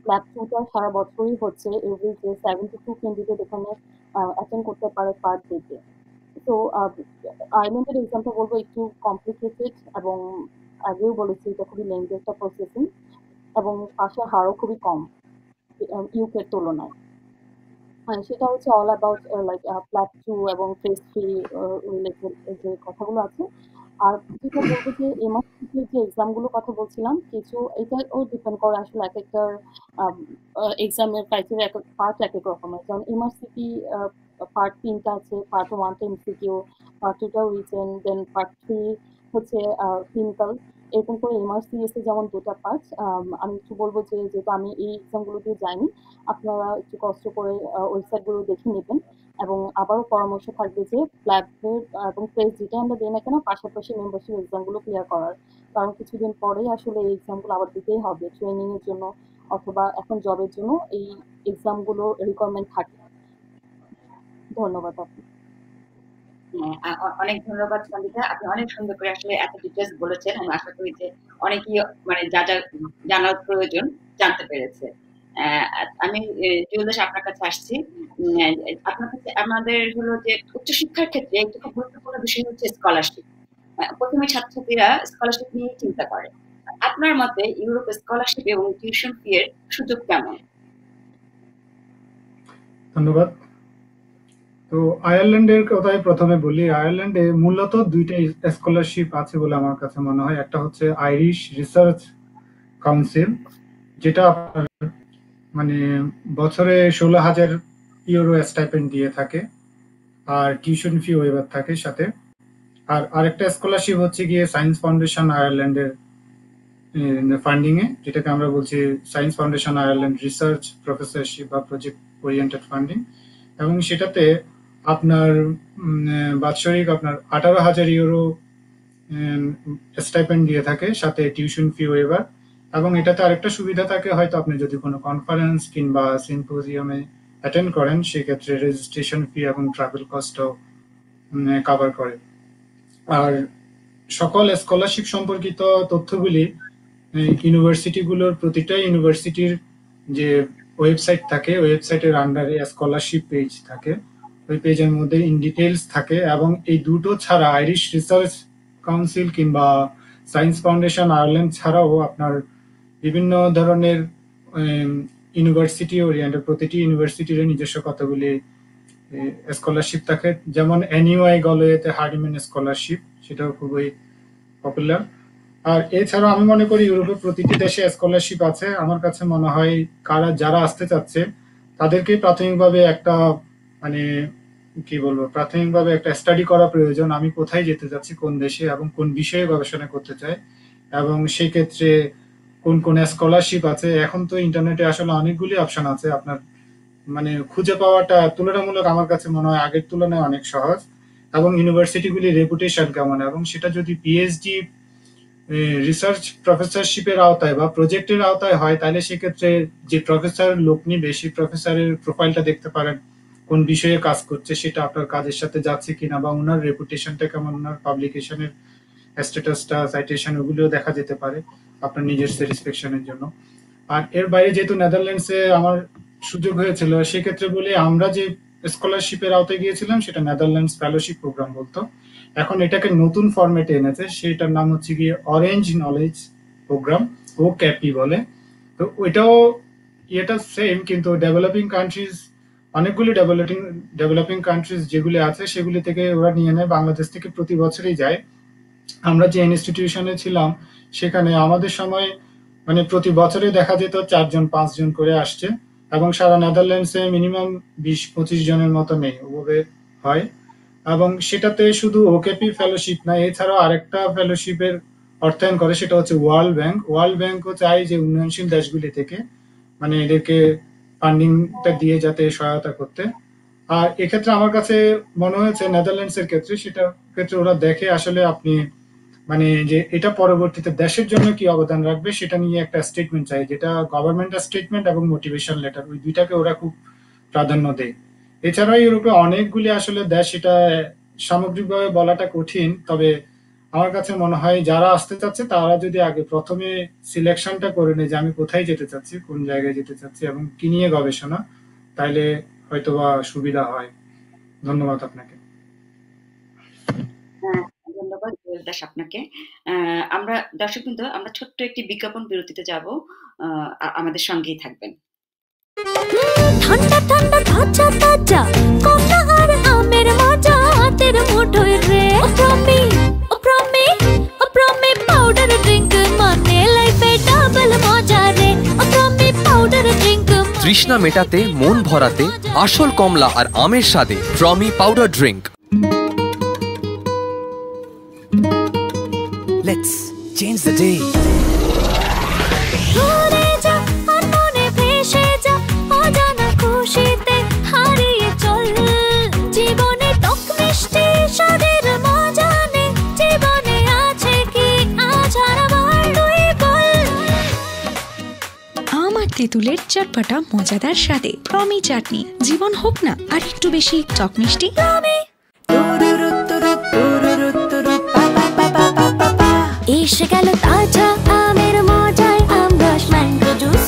F: প্ল্যাব 2 টা সারা বছরই হচ্ছে, এভরি যে 72 ক্যান্ডিডেট এখানে অ্যাটেন্ড করতে পারে পার ডেতে। তো আয়ারল্যান্ডের এক্সামটা বলবো একটু কমপ্লিকেটেড এবং আগেও বলেছি এটা খুবই লেন্থি একটা প্রসেসিং এবং পাসের হারও খুবই কম ইউকের তুলনায়। সেটা হচ্ছে অল অ্যাবাউট লাইক প্ল্যাব 2 এবং ফেজ 3 রিলেটেড যে কথাগুলো আছে। আর যেটা বলবো যে এমআরসিপি যে এক্সামগুলোর কথা বলছিলাম, কিছু এটাও ডিপেন্ড করে আসলে একেকটার এক্সামের ক্রাইটেরিয়া একেক পার্ট একেক রকমের। যেমন এমআরসিপি পার্ট 3 টা আছে। পার্ট 1 টা এমসিকিউ, পার্ট 2 টাও রিটেন, দেন পার্ট 3 হচ্ছে ক্লিনিক্যাল। এরকম করে এমআরসিএস এর যেমন 2 টা পার্ট। আমি একটু বলব যে যেহেতু আমি এই এক্সামগুলো দিয়ে যাইনি, আপনারা একটু কষ্ট করে ওয়েবসাইটগুলো দেখে নেবেন। এবং আবারও পরামর্শ থাকবে যে প্ল্যাবের এবং প্রেস যেটা আমরা দিই না কেন পাশাপাশি মেম্বারশিপ এক্সামগুলো ক্লিয়ার করার। কারণ কিছুদিন পরেই আসলে এই এক্সামগুলো আবার দিতেই হবে ট্রেনিং এর জন্য অথবা এখন জবের জন্য এই এক্সামগুলোর রিকোয়ারমেন্ট থাকে। ধন্যবাদ আপনাকে।
E: হ্যাঁ, অনেক ধন্যবাদ সন্দিতা। আপনি অনেক সুন্দর করে আসলে এত ডিটেলস বলেছেন। আমি আশা করি যে অনেকেই মানে যা জানার প্রয়োজন জানতে পেরেছে। আমি জুয়েল আপনার কাছে আসছি। আপনার কাছে আমাদের হলো যে উচ্চশিক্ষার ক্ষেত্রে একটি খুব গুরুত্বপূর্ণ বিষয় হচ্ছে স্কলারশিপ। প্রথমে ছাত্রছাত্রীরা স্কলারশিপ নিয়ে চিন্তা করে। আপনার মতে ইউরোপ স্কলারশিপ এবং টিউশন ফি এর সুযোগ কেমন?
G: ধন্যবাদ। তো আয়ারল্যান্ডের কথাই প্রথমে বলি। আয়ারল্যান্ডে মূলত দুইটাই স্কলারশিপ আছে বলে আমার কাছে মনে হয়। একটা হচ্ছে আইরিশ রিসার্চ কাউন্সিল, যেটা আপনার মানে বছরে 16,000 ইউরো স্টাইপেন্ড দিয়ে থাকে, আর টিউশন ফি ওয়েভার থাকে সাথে। আর আরেকটা স্কলারশিপ হচ্ছে গিয়ে সায়েন্স ফাউন্ডেশন আয়ারল্যান্ডের ফান্ডিং এ, যেটাকে আমরা বলছি science foundation Ireland research professorship বা প্রজেক্ট ওরিয়েন্টেড ফান্ডিং, এবং সেটাতে আপনার বাৎসরিক আপনার 18,000 ইউরো স্টাইপেন্ড দিয়ে থাকে সাথে টিউশন ফি ওয়েভার। এবং এটাতে আরেকটা সুবিধা থাকে, হয়তো আপনি যদি কোনো কনফারেন্স কিংবা সিম্পোজিয়ামে অ্যাটেন্ড করেন সেক্ষেত্রে রেজিস্ট্রেশন ফি এবং ট্রাভেল কস্টও কভার করে। আর সকল স্কলারশিপ সম্পর্কিত তথ্যগুলি ইউনিভার্সিটিগুলোর প্রতিটা ইউনিভার্সিটির যে ওয়েবসাইট থাকে, ওয়েবসাইটের আন্ডারে স্কলারশিপ পেজ থাকে, ওই পেজের মধ্যে ইন ডিটেলস থাকে। এবং এই দুটো ছাড়া আইরিশ রিসার্চ কাউন্সিল কিংবা সায়েন্স ফাউন্ডেশন আয়ারল্যান্ড ছাড়াও আপনার বিভিন্ন ধরনের ইউনিভার্সিটি ওরিয়েন্টেড, প্রতিটি ইউনিভার্সিটির নিজস্ব কতগুলি স্কলারশিপ থাকে। যেমন এনইউআই গলওয়েতে হার্ডিম্যান স্কলারশিপ, সেটাও খুবই পপুলার। আর এছাড়াও আমি মনে করি ইউরোপের প্রতিটি দেশে স্কলারশিপ আছে। আমার কাছে মনে হয় যারা আসতে চাচ্ছে তাদেরকে প্রাথমিকভাবে একটা প্রাথমিকভাবে একটা স্টাডি করা প্রয়োজন। আমি কোথায় যেতে চাচ্ছি, কোন দেশে এবং কোন বিষয়ে গবেষণা করতে চাই, এবং সেই ক্ষেত্রে কোন কোন স্কলারশিপ আছে। এখন তো ইন্টারনেটে আসলে অনেকগুলি অপশন আছে, আপনার খুঁজে পাওয়াটা তুলনামূলক আমার কাছে মনে হয় আগের তুলনায় অনেক সহজ। এবং ইউনিভার্সিটিগুলির রেপুটেশন কেমন, এবং সেটা যদি পিএইচডি রিসার্চ প্রফেসরশিপের আওতায় বা প্রজেক্টের আওতায় হয়, তাহলে সেক্ষেত্রে যে প্রফেসর লোক নিবে সেই প্রফেসরের প্রোফাইলটা দেখতে পারেন, কোন বিষয়ে কাজ করছে, সেটা আপনার কাজের সাথে যাচ্ছে কিনা, বা ওনার রেপুটেশনটা কেমন, ওনার পাবলিকেশনের স্ট্যাটাসটা, সাইটেশন, ওগুলো দেখা যেতে পারে আপনার নিজের স্যাটিসফ্যাকশনের জন্য। আর এর বাইরে যেহেতু নেদারল্যান্ডসে আমার সুযোগ হয়েছিল, সেক্ষেত্রে বলি আমরা যে স্কলারশিপের আওতায় গিয়েছিলাম সেটা নেদারল্যান্ডস ফেলোশিপ প্রোগ্রাম বলতো। এখন এটাকে নতুন ফরম্যাটে এনেছে, সেটার নাম হচ্ছে গিয়ে অরেঞ্জ নলেজ প্রোগ্রাম, ও ক্যাপি বলে। তো এটা সেম, কিন্তু ডেভেলপিং কান্ট্রিজ, অনেকগুলি ডেভেলপিং কান্ট্রিজ যেগুলি আছে সেগুলি থেকে ওরা নিয়ে নেয়। বাংলাদেশ থেকে প্রতি বছরই যায়। আমরা যে ইনস্টিটিউশনে ছিলাম সেখানে আমাদের সময় প্রতি বছরে দেখা যেত 4-5 জন করে আসছে, এবং সারা নেদারল্যান্ডসে মিনিমাম 20-25 জনের মতো নেই, ওভাবে হয়। এবং সেটাতে শুধু ওকেপি ফেলোশিপ না, এছাড়াও আরেকটা ফেলোশিপের অর্থায়ন করে, সেটা হচ্ছে ওয়ার্ল্ড ব্যাংক। ওয়ার্ল্ড ব্যাংকও চায় যে উন্নয়নশীল দেশগুলি থেকে এদেরকে ফান্ডিংটা দিয়ে যাতে সহায়তা করতে। আর এক্ষেত্রে আমার কাছে মনে হয়েছে নেদারল্যান্ডসের ক্ষেত্রে ওরা দেখে আসলে আপনি যে এটা পরবর্তীতে দেশের জন্য কি অবদান রাখবে সেটা নিয়ে একটা স্টেটমেন্ট চাই, যেটা গভর্নমেন্টের স্টেটমেন্ট এবং মোটিভেশন লেটার, ওই দুইটাকে ওরা খুব প্রাধান্য দেয়। এছাড়াও ইউরোপে অনেকগুলি আসলে দেশ, এটা সামগ্রিকভাবে বলাটা কঠিন, তবে আমার কাছে মনে হয় যারা আসতে চাচ্ছে তারা যদি আগে প্রথমে সিলেকশনটা করে নেয় যে আমি কোথায় যেতে চাচ্ছি, কোন জায়গায় যেতে চাচ্ছি এবং কি নিয়ে গবেষণা, তাইলে হয়তোবা সুবিধা হয়। ধন্যবাদ আপনাকে।
E: ধন্যবাদ জুয়েল দাস আপনাকে। আমরা দর্শকবৃন্দ, আমরা ছোট্ট একটি বিজ্ঞাপন বিরতিতে যাব, আমাদের সঙ্গেই থাকবেন।
C: ঠান্ডা ঠান্ডা তাজা তাজা কমলা আর আমের মজা হাতের মুঠোয় রে। প্রমি পাউডার ড্রিঙ্ক মানে লাইফে ডাবল মজা রে। প্রমি পাউডার ড্রিঙ্ক,
A: তৃষ্ণা মেটাতে, মন ভরাতে, আসল কমলা আর আমের স্বাদে Promi powder drink. Let's change the day.
C: ঘুরে যা আর মনে ভেসে যা, অজানা খুশিতে হারিয়ে চল। জীবনে টক মিষ্টি স্বাদের মজা নে, জীবনে আছে কি আজ হারাবার দুই বল।
B: আম আর তেঁতুলের চটপটা মজাদার স্বাদে প্রমি চাটনি। জীবন হোক না আর একটু বেশি টক মিষ্টি।
C: এসে গেল তাজা আমের মজায় আমরস ম্যাঙ্গো জুস।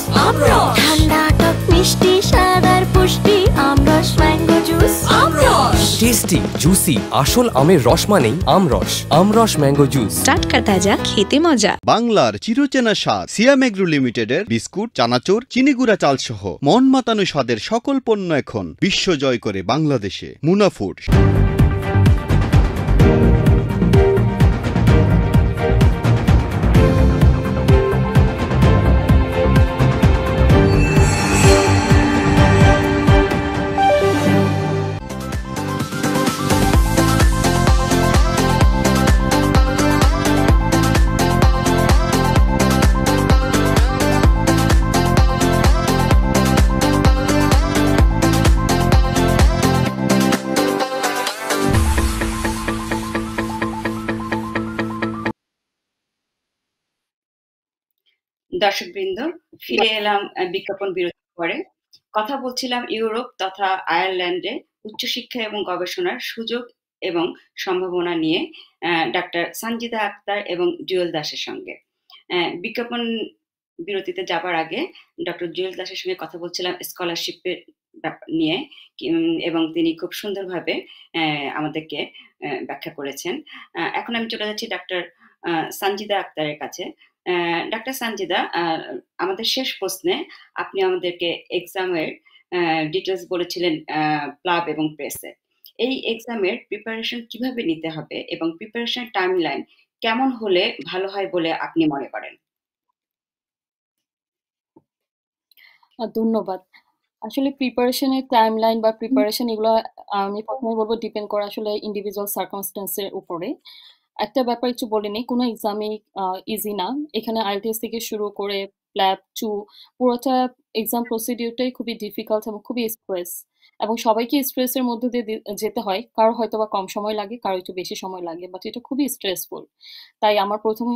C: ঠান্ডা টক মিষ্টি স্বাদ আর পুষ্টি আমরস আমরস ম্যাঙ্গো জুস আমরস
A: টেস্টি জুসি আসল আমের রস মানেই আমরস আমরস ম্যাঙ্গো জুস
B: টাটকা তাজা খেতে মজা।
D: বাংলার চিরচেনা স্বাদ সিয়াম এগ্রো লিমিটেডের বিস্কুট, চানাচুর, চিনিগুড়া চাল সহ মন মাতানো স্বাদের সকল পণ্য এখন বিশ্ব জয় করে বাংলাদেশে। মুনাফুড।
E: দর্শকবৃন্দ, ফিরে এলাম বিজ্ঞাপন বিরতির পরে। কথা বলছিলাম ইউরোপ তথা আয়ারল্যান্ডে উচ্চশিক্ষা এবং গবেষণার সুযোগ এবং সম্ভাবনা নিয়ে ডাক্তার সানজিদা আক্তার এবং জুয়েল দাসের সঙ্গে। বিজ্ঞাপন বিরতিতে যাবার আগে ডক্টর জুয়েল দাসের সঙ্গে কথা বলছিলাম স্কলারশিপের নিয়ে, এবং তিনি খুব সুন্দরভাবে আমাদেরকে ব্যাখ্যা করেছেন। এখন আমি চলে যাচ্ছি ডাক্তার সানজিদা আক্তারের কাছে। ডাক্তার সানজিদা, আমাদের শেষ প্রশ্নে আপনি আমাদেরকে এক্সামের ডিটেলস বলেছিলেন প্লাব এবং প্রেসে। এই এক্সামের প্রিপারেশন কিভাবে নিতে হবে এবং প্রিপারেশন টাইমলাইন কেমন হলে ভালো হয় বলে আপনি মনে করেন?
F: ধন্যবাদ। আসলে প্রিপারেশনের টাইমলাইন বা প্রিপারেশন এগুলো আমি প্রথমে বলবো ডিপেন্ড করে আসলে ইন্ডিভিজুয়াল সার্কামস্টেন্সের উপরে। একটা ব্যাপার একটু বলে নিই, কোনো এক্সামই ইজি না। এখানে আইএলটিএস থেকে শুরু করে প্ল্যাব 2 পুরোটা এক্সাম প্রসিডিউরটাই খুবই ডিফিকাল্ট এবং খুবই স্ট্রেস, এবং সবাইকে স্ট্রেসের মধ্যে দিয়ে যেতে হয়। কারো হয়তো বা কম সময় লাগে, কারো একটু বেশি সময় লাগে, বাট এটা খুবই স্ট্রেসফুল। তাই আমার প্রথম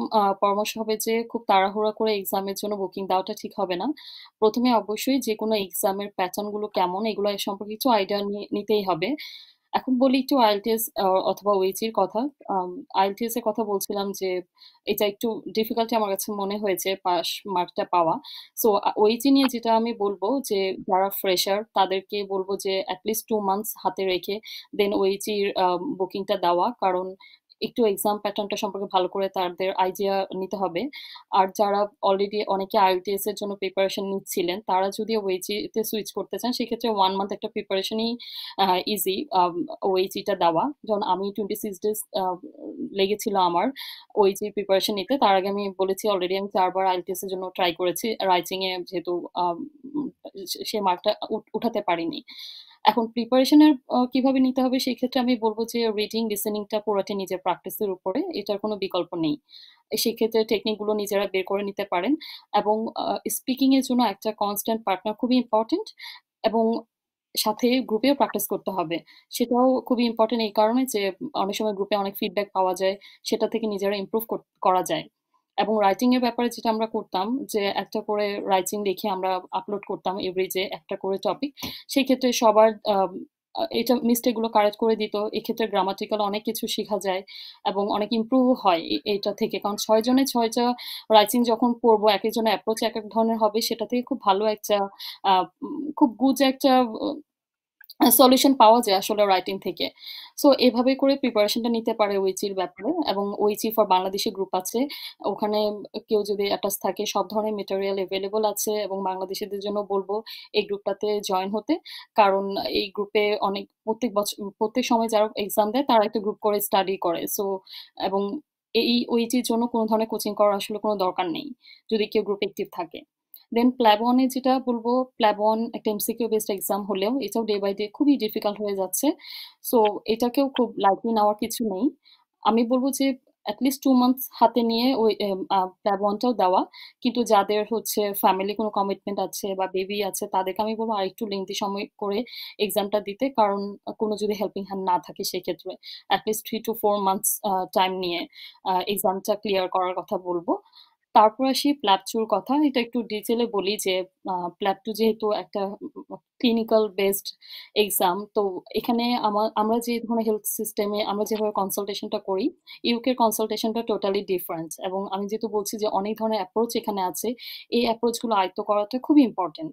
F: পরামর্শ হবে যে খুব তাড়াহুড়া করে এক্সামের জন্য বুকিং দেওয়াটা ঠিক হবে না। প্রথমে অবশ্যই যে কোনো এক্সামের প্যাটার্নগুলো কেমন এগুলো সম্পর্কে একটু আইডিয়া নিতেই হবে। এখন বলি একটু আইএলটিএস অথবা ওএইচএর কথা। আইএলটিএস এর কথা বলছিলাম যে এটা একটু ডিফিকাল্টি আমার কাছে মনে হয়েছে পাস মার্কটা পাওয়া। সো ওএইচএ নিয়ে যেটা আমি বলবো যে যারা ফ্রেশার তাদেরকে বলবো যে অ্যাটলিস্ট 2 মান্থস হাতে রেখে দেন ওএইচএর বুকিংটা দেওয়া, কারণ একটু এক্সাম প্যাটার্নটা সম্পর্কে ভালো করে তাদের আইডিয়া নিতে হবে। আর যারা অলরেডি অনেকে আইএলটিএস এর জন্য প্রিপারেশন নিচ্ছিলেন তারা যদি ওএইচএতে সুইচ করতে চান সেক্ষেত্রে 1 মান্থ একটা প্রিপারেশনই ইজি ওএইচএটা দেওয়া। যেমন আমি 26 ডেজ লেগেছিল আমার ওএইচএ প্রিপারেশন নিতে। তার আগে আমি বলেছি অলরেডি আমি 4 বার আইএলটিএস এর জন্য ট্রাই করেছি, রাইটিং এ যেহেতু সেই মার্কটা উঠাতে পারিনি। এখন প্রিপারেশনের কিভাবে নিতে হবে সেই ক্ষেত্রে আমি বলবো যে রিডিং লিসেনিংটা পুরোটাই নিজের প্র্যাকটিসের উপরে, এটার কোনো বিকল্প নেই। সেক্ষেত্রে টেকনিকগুলো নিজেরা বের করে নিতে পারেন, এবং স্পিকিং এর জন্য একটা কনস্ট্যান্ট পার্টনার খুবই ইম্পর্টেন্ট, এবং সাথে গ্রুপেও প্র্যাকটিস করতে হবে। সেটাও খুবই ইম্পর্টেন্ট এই কারণে যে অনেক সময় গ্রুপে অনেক ফিডব্যাক পাওয়া যায়, সেটা থেকে নিজেরা ইমপ্রুভ করা যায়। এবং রাইটিং এর ব্যাপারে যেটা আমরা করতাম যে একটা করে রাইটিং লিখে আমরা আপলোড করতাম এভরিডে একটা করে টপিক। সেই ক্ষেত্রে সবার এটা মিস্টেক গুলো কারেক্ট করে দিত। এক্ষেত্রে গ্রামাটিক্যাল অনেক কিছু শেখা যায় এবং অনেক ইমপ্রুভ হয় এইটা থেকে, কারণ 6 জনে 6টা রাইটিং যখন পড়বো এক একজনের অ্যাপ্রোচ এক এক ধরনের হবে, সেটা থেকে খুব ভালো একটা খুব গুড একটা সলিউশন পাওয়া যায় আসলে রাইটিং থেকে। সো এভাবে করে প্রিপারেশনটা নিতে পারে ওইচির ব্যাপারে, এবং ওইচি ফর বাংলাদেশি গ্রুপ আছে, ওখানে কেউ যদি অ্যাটাচ থাকে সব ধরনের মেটেরিয়াল অ্যাভেলেবল আছে, এবং বাংলাদেশিদের জন্য বলবো এই গ্রুপটাতে জয়েন হতে, কারণ এই গ্রুপে অনেক প্রত্যেক সময় যারা এক্সাম দেয় তারা একটা গ্রুপ করে স্টাডি করে। সো এবং এই ওইচির জন্য কোনো ধরনের কোচিং করার আসলে কোনো দরকার নেই যদি কেউ গ্রুপ অ্যাক্টিভ থাকে। দেন প্ল্যাব 1 এ যেটা বলবো, প্ল্যাব 1 একটা এমসিকিউ বেসড এক্সাম হলেও এটাও ডে বাই ডে খুবই ডিফিকাল্ট হয়ে যাচ্ছে। সো এটাকেও খুব লাইটলি নেওয়ার কিছু নেই। আমি বলবো যে অ্যাটলিস্ট 2 মান্থস হাতে নিয়ে ওই প্ল্যাব 1 টাও দেওয়া। কিন্তু যাদের হচ্ছে ফ্যামিলি কোনো কমিটমেন্ট আছে বা বেবি আছে তাদেরকে আমি বলবো আরেকটু লেংথি সময় করে এক্সামটা দিতে, কারণ কোনো যদি হেল্পিং হ্যান্ড না থাকে সেক্ষেত্রে অ্যাটলিস্ট 3 to 4 মান্থস টাইম নিয়ে এক্সামটা ক্লিয়ার করার কথা বলবো। তারপর আসি প্ল্যাব 2 র কথা। এটা একটু ডিটেইলে বলি যে প্ল্যাব 2 যেহেতু একটা ক্লিনিক্যাল বেসড এক্সাম, তো এখানে আমরা যে ধরনের হেলথ সিস্টেমে আমরা যেভাবে কনসালটেশনটা করি, ইউকের কনসালটেশনটা টোটালি ডিফারেন্ট। এবং আমি যেহেতু বলছি যে অনেক ধরনের অ্যাপ্রোচ এখানে আছে, এই অ্যাপ্রোচগুলো আয়ত্ত করাটা খুবই ইম্পর্টেন্ট।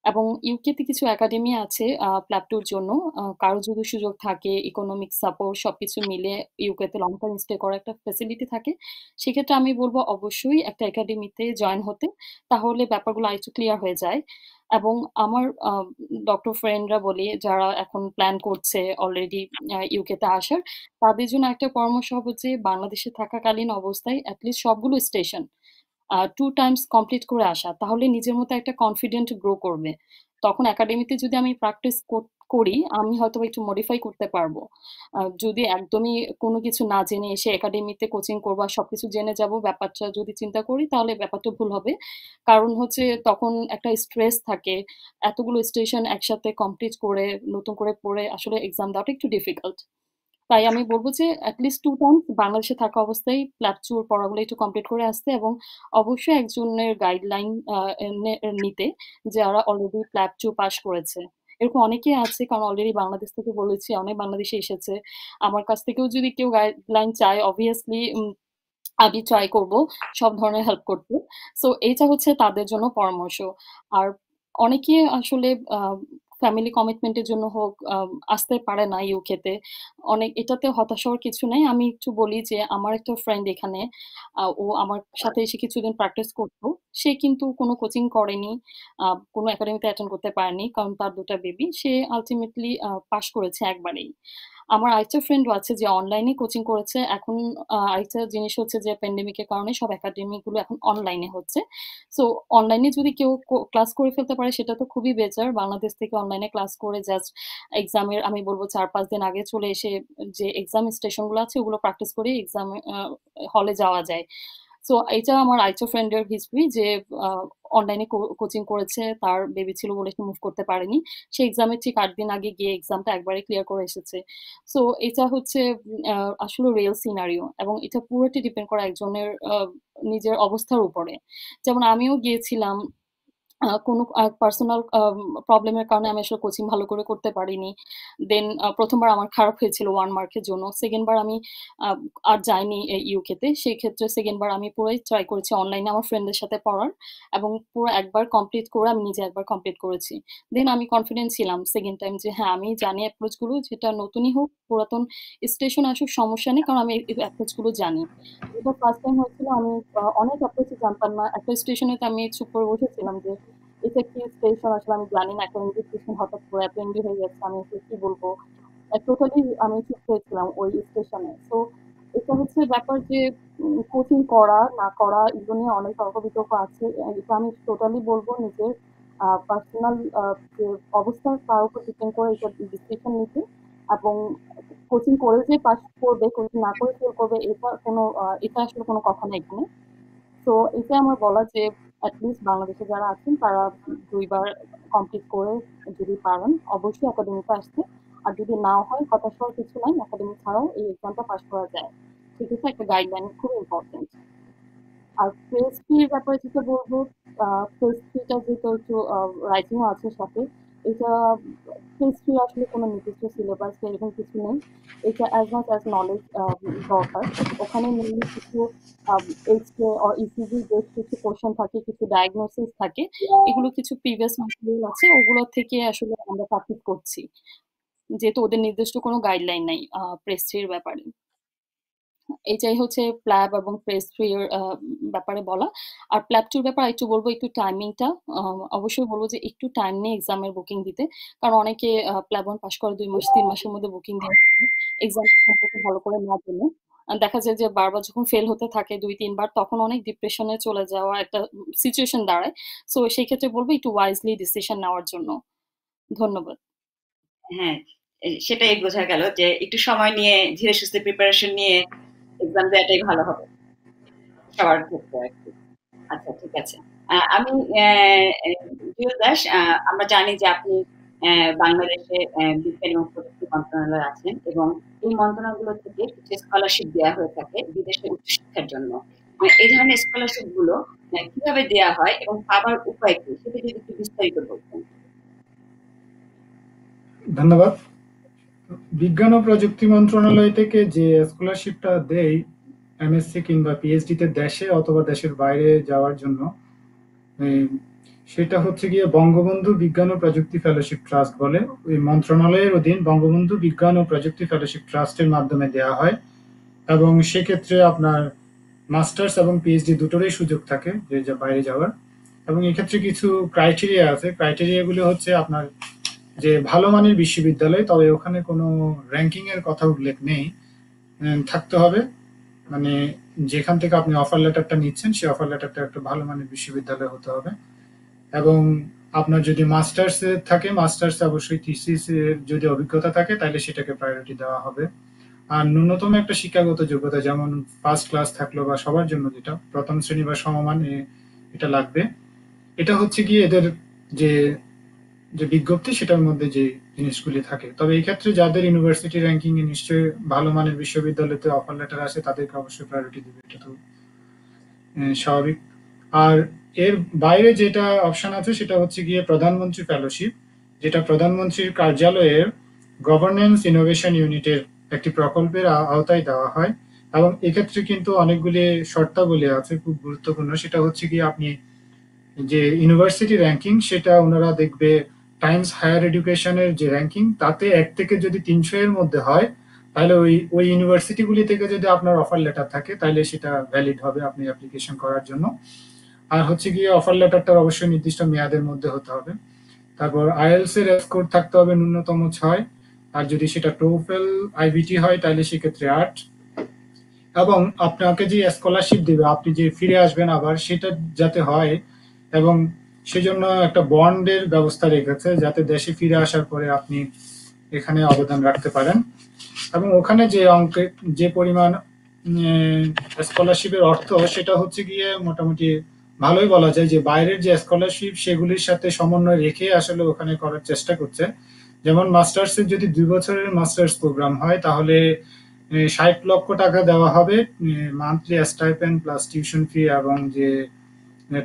F: এবং ইউকেতে কিছু একাডেমি আছে প্ল্যাব টুর জন্য। কারো যদি সুযোগ থাকে, ইকোনমিক সাপোর্ট সবকিছু মিলে ইউকেতে লং টার্ম স্টে করার একটা ফ্যাসিলিটি থাকে, সেক্ষেত্রে আমি বলব অবশ্যই একটা একাডেমিতে জয়েন হতে। তাহলে ব্যাপারগুলো আরেকটু ক্লিয়ার হয়ে যায়। এবং আমার ডক্টর ফ্রেন্ডরা বলি যারা এখন প্ল্যান করছে অলরেডি ইউকেতে আসার, তাদের জন্য একটা পরামর্শ হবে যে বাংলাদেশে থাকাকালীন অবস্থায় অ্যাটলিস্ট সবগুলো স্টেশন 2 টাইমস কমপ্লিট করে আসা। তাহলে নিজের মধ্যে একটা কনফিডেন্ট গ্রো করবে। তখন একাডেমিতে যদি আমি প্র্যাকটিস করি, আমি হয়তোবা একটু মডিফাই করতে পারবো। যদি একদমই কোনো কিছু না জেনে এসে একাডেমিতে কোচিং করবো আর সবকিছু জেনে যাবো, ব্যাপারটা যদি চিন্তা করি তাহলে ব্যাপারটা ভুল হবে। কারণ হচ্ছে তখন একটা স্ট্রেস থাকে। এতগুলো স্টেশন একসাথে কমপ্লিট করে নতুন করে পড়ে আসলে এক্সাম দেওয়াটা একটু ডিফিকাল্ট। তাই আমি বলব যে এটলিস্ট 2 টাইমস বাংলাদেশে থাকা অবস্থায় প্ল্যাবচুর পড়াগুলো একটু কমপ্লিট করে আসতে, এবং অবশ্যই একজনের গাইডলাইন নিতে যারা অলরেডি প্ল্যাবচু পাস করেছে। এরকম অনেকেই আছে, কারণ অলরেডি বাংলাদেশ থেকে বলেছি অনেক বাংলাদেশে এসেছে। আমার কাছ থেকেও যদি কেউ গাইডলাইন চায়, অবভিয়াসলি আমি ট্রাই করব সব ধরনের হেল্প করতে। সো এইটা হচ্ছে তাদের জন্য পরামর্শ। আর অনেকে আসলে ফ্যামিলি কমিটমেন্টের জন্য হোক আসতে পারে না ইউকেতে। এটাতে হতাশ হওয়ার কিছু নেই। আমি একটু বলি যে আমার একটা ফ্রেন্ড এখানে, ও আমার সাথে এসে কিছুদিন প্র্যাকটিস করতো। সে কিন্তু কোনো কোচিং করেনি, কোনো একাডেমিতে অ্যাটেন্ড করতে পারেনি, কারণ তার 2টা বেবি। সে আলটিমেটলি পাস করেছে একবারেই। আমার আরেকটা ফ্রেন্ডও আছে যে অনলাইনে কোচিং করেছে। এখন আরেকটা জিনিস হচ্ছে যে প্যান্ডেমিকের কারণে সব একাডেমিগুলো এখন অনলাইনে হচ্ছে। সো অনলাইনে যদি কেউ ক্লাস করে ফেলতে পারে সেটা তো খুবই বেটার। বাংলাদেশ থেকে অনলাইনে ক্লাস করে জাস্ট এক্সামের আমি বলবো 4-5 দিন আগে চলে এসে যে এক্সাম স্টেশনগুলো আছে ওগুলো প্র্যাকটিস করে এক্সাম হলে যাওয়া যায়। সো এটা আমার আরেকটা ফ্রেন্ডের হিস্ট্রি যে অনলাইনে কোচিং করেছে, তার বেবি ছিল বলে সে মুভ করতে পারেনি। সে এক্সামের ঠিক 8 দিন আগে গিয়ে এক্সামটা একবারে ক্লিয়ার করে এসেছে। সো এটা হচ্ছে আসলে রিয়েল সিনারিও, এবং এটা পুরোটি ডিপেন্ড করে একজনের নিজের অবস্থার উপরে। যেমন আমিও গিয়েছিলাম কোনো পার্সোনাল প্রবলেমের কারণে আমি আসলে কোচিং ভালো করে করতে পারিনি। দেন ১ম বার আমার খারাপ হয়েছিল 1 মার্কের জন্য। 2nd বার আমি আর যাইনি ইউকেতে। সেক্ষেত্রে 2nd বার আমি পুরাই ট্রাই করেছি অনলাইনে আমার ফ্রেন্ডদের সাথে পড়ার, এবং পুরো একবার কমপ্লিট করে আমি নিজে একবার কমপ্লিট করেছি। দেন আমি কনফিডেন্ট ছিলাম 2nd টাইম যে হ্যাঁ, আমি জানি অ্যাপ্রোচগুলো, যেটা নতুনই হোক, পুরাতন স্টেশন আসুক সমস্যা নেই, কারণ আমি এই অ্যাপ্রোচগুলো জানি। এটা ফার্স্ট টাইম হয়েছিল, আমি অনেক অ্যাপ্রোচই জানতাম না। একটা স্টেশনে তো আমি চুপ করে বসেছিলাম যে এটা কি স্টেশন, আসলে আমি জানি না। একটা ইংলিশ স্টেশন হঠাৎ করে এত এমবি হয়ে গেছে, আমি আসলে কি বলবো? টোটালি আমি চুপ হয়েছিলাম ওই স্টেশনে। সো এটা হচ্ছে ব্যাপার যে কোচিং করা না করা এগুলো নিয়ে অনেক তর্ক-বিতর্ক আছে। এটা আমি টোটালি বলবো নিজের পার্সোনাল যে অবস্থা তার উপর ডিপেন্ড করে এটা ডিসিশন নিতে। এবং কোচিং করে যে পাস করবে, কোচিং না করে ফেল করবে, এটা আসলে কোনো কথা না এখানে। তো এটা আমার বলা যে অ্যাটলিস্ট বাংলাদেশে যারা আছেন তারা 2 বার কমপ্লিট করে যদি পারেন অবশ্যই একাডেমিতে আসতে। আর যদি নাও হয় হতাশ হওয়ার কিছু নাই, একাডেমি ছাড়াও এই এক্সামটা পাস করা যায়। সেক্ষেত্রে একটা গাইডলাইন খুব ইম্পর্টেন্ট। আর প্রেস ফির ব্যাপারে যেটা বলবো, প্রেস ফিটা যেহেতু একটু রাইটিংও আছে সাথে, এটা প্রেস ফি আসলে কোনো নির্দিষ্ট সিলেবাস বা এরকম কিছু নেই। এটা অ্যাজ মাচ অ্যাজ নলেজ দরকার। ওখানে মেনলি কিছু এক্স-রে আর ইসিজি বেস কিছু কোশ্চেন থাকে, কিছু ডায়াগনোসিস থাকে। এগুলো কিছু প্রিভিয়াস ম্যাটেরিয়াল আছে, ওগুলো থেকে আসলে আমরা প্র্যাকটিস করছি। যেহেতু ওদের নির্দিষ্ট কোনো গাইডলাইন নাই প্রেস ফির ব্যাপারে। এটাই হচ্ছে প্ল্যাব এবং প্রেস ফ্রি এর ব্যাপারে বলা। আর প্ল্যাব 2 র ব্যাপারে একটু বলবো একটু টাইমিংটা। অবশ্যই বলবো যে একটু টাইম নিয়ে এক্সামের বুকিং দিতে। কারণ অনেকে প্ল্যাব 1 পাস করে 2 মাস 3 মাসের মধ্যে বুকিং দিয়ে এক্সামটা সম্পর্কে ভালো করে না জেনে। দেখা যায় যে বারবার যখন ফেল হতে থাকে 2-3 বার, তখন অনেক ডিপ্রেশনে চলে যাওয়া একটা সিচুয়েশন দাঁড়ায়। সো সেই ক্ষেত্রে বলবো একটু ওয়াইজলি ডিসিশন নেওয়ার জন্য। ধন্যবাদ।
E: হ্যাঁ, সেটাই বোঝা গেল যে একটু সময় নিয়ে ধীরে সুস্থে প্রিপারেশন নিয়ে এক্সাম দেওয়াটাই ভালো হবে সবার ক্ষেত্রে আর কি। আচ্ছা, ঠিক আছে। আমি জুয়েল দাস, আমরা জানি যে আপনি বাংলাদেশে বিজ্ঞান এবং প্রযুক্তি মন্ত্রণালয়ে আছেন, এবং এই মন্ত্রণালয়গুলো থেকে কিছু স্কলারশিপ দেওয়া হয়ে থাকে বিদেশে উচ্চশিক্ষার জন্য। এই ধরনের স্কলারশিপ গুলো কিভাবে দেওয়া হয় এবং পাবার উপায় কি, সেটা যদি একটু বিস্তারিত বলতেন।
G: ধন্যবাদ। বিজ্ঞান ও প্রযুক্তি মন্ত্রণালয় থেকে যে স্কলারশিপটা দেয় এমএসসি কিংবা পিএইচডি তে দেশে অথবা দেশের বাইরে যাওয়ার জন্য, সেটা হচ্ছে গিয়ে বঙ্গবন্ধু বিজ্ঞান ও প্রযুক্তি ফেলোশিপ ট্রাস্ট বলে। ওই মন্ত্রণালয়ের অধীন বঙ্গবন্ধু বিজ্ঞান ও প্রযুক্তি ফেলোশিপ ট্রাস্টের মাধ্যমে দেওয়া হয়, এবং সেক্ষেত্রে আপনার মাস্টার্স এবং পিএইচডি দুটোরই সুযোগ থাকে যে বাইরে যাওয়ার। এবং এক্ষেত্রে কিছু ক্রাইটেরিয়া আছে। ক্রাইটেরিয়াগুলো হচ্ছে আপনার যে ভালো মানের বিশ্ববিদ্যালয়, তবে ওখানে কোনো র্যাঙ্কিং এর কথা উল্লেখ নেই, থাকতে হবে মানে যেখান থেকে আপনি অফার লেটারটা নিচ্ছেন সেই অফার লেটারটা একটা ভালো মানের বিশ্ববিদ্যালয় হতে হবে। এবং আপনার যদি মাস্টার্স থাকে, মাস্টার্স অবশ্যই থিসিস এর যদি অভিজ্ঞতা থাকে তাহলে সেটাকে প্রায়োরিটি দেওয়া হবে। আর ন্যূনতম একটা শিক্ষাগত যোগ্যতা, যেমন ফার্স্ট ক্লাস থাকলো বা সবার জন্য যেটা প্রথম শ্রেণী বা সমমান, এটা লাগবে। এটা হচ্ছে কি এদের যে যে বিজ্ঞপ্তি সেটার মধ্যে যে জিনিসগুলি থাকে। তবে এই ক্ষেত্রে যাদের ইউনিভার্সিটি র্যাঙ্কিং এ নিশ্চয়ই ভালো মানের বিশ্ববিদ্যালয়তে অফার লেটার আসে তাদেরকে অবশ্যই প্রায়োরিটি দেবে, এটা তো স্বাভাবিক। আর এর বাইরে যেটা অপশন আছে সেটা হচ্ছে গিয়ে প্রধানমন্ত্রী ফেলোশিপ, যেটা প্রধানমন্ত্রীর কার্যালয়ের গভর্নেন্স ইনোভেশন ইউনিটের একটি প্রকল্পের আওতায় দেওয়া হয়। এবং এক্ষেত্রে কিন্তু অনেকগুলি শর্তাবলী আছে খুব গুরুত্বপূর্ণ। সেটা হচ্ছে কি আপনি যে ইউনিভার্সিটি র্যাঙ্কিং সেটা ওনারা দেখবে টাইমস হায়ার এডুকেশনের যে র্যাঙ্কিং তাতে 1 থেকে যদি 300 এর মধ্যে হয় তাহলে ওই ইউনিভার্সিটিগুলি থেকে যদি আপনার অফার লেটার থাকে তাহলে সেটা ভ্যালিড হবে আপনি অ্যাপ্লিকেশন করার জন্য। আর হচ্ছে গিয়ে অফার লেটারটা অবশ্যই নির্দিষ্ট মেয়াদের মধ্যে হতে হবে। তারপর আইএলস এর স্কোর থাকতে হবে ন্যূনতম 6, আর যদি সেটা টোফেল আইবিটি হয় তাহলে সেক্ষেত্রে 8। এবং আপনাকে যে স্কলারশিপ দেবে, আপনি যে ফিরে আসবেন আবার, সেটা যাতে হয়, এবং সেজন্য একটা বন্ডের ব্যবস্থা রেখেছে যাতে দেশে ফিরে আসার পরে আপনি এখানে অবদান রাখতে পারেন। এবং ওখানে যে অঙ্কে যে পরিমাণ স্কলারশিপের অর্থ সেটা হচ্ছে গিয়ে মোটামুটি ভালোই বলা যায় যে বাইরের যে স্কলারশিপ সেগুলির সাথে সমন্বয় রেখে আসলে ওখানে করার চেষ্টা করছে। যেমন মাস্টার্সের যদি 2 বছরের মাস্টার্স প্রোগ্রাম হয় তাহলে 60 লক্ষ টাকা দেওয়া হবে monthly stipend plus tuition fee এবং যে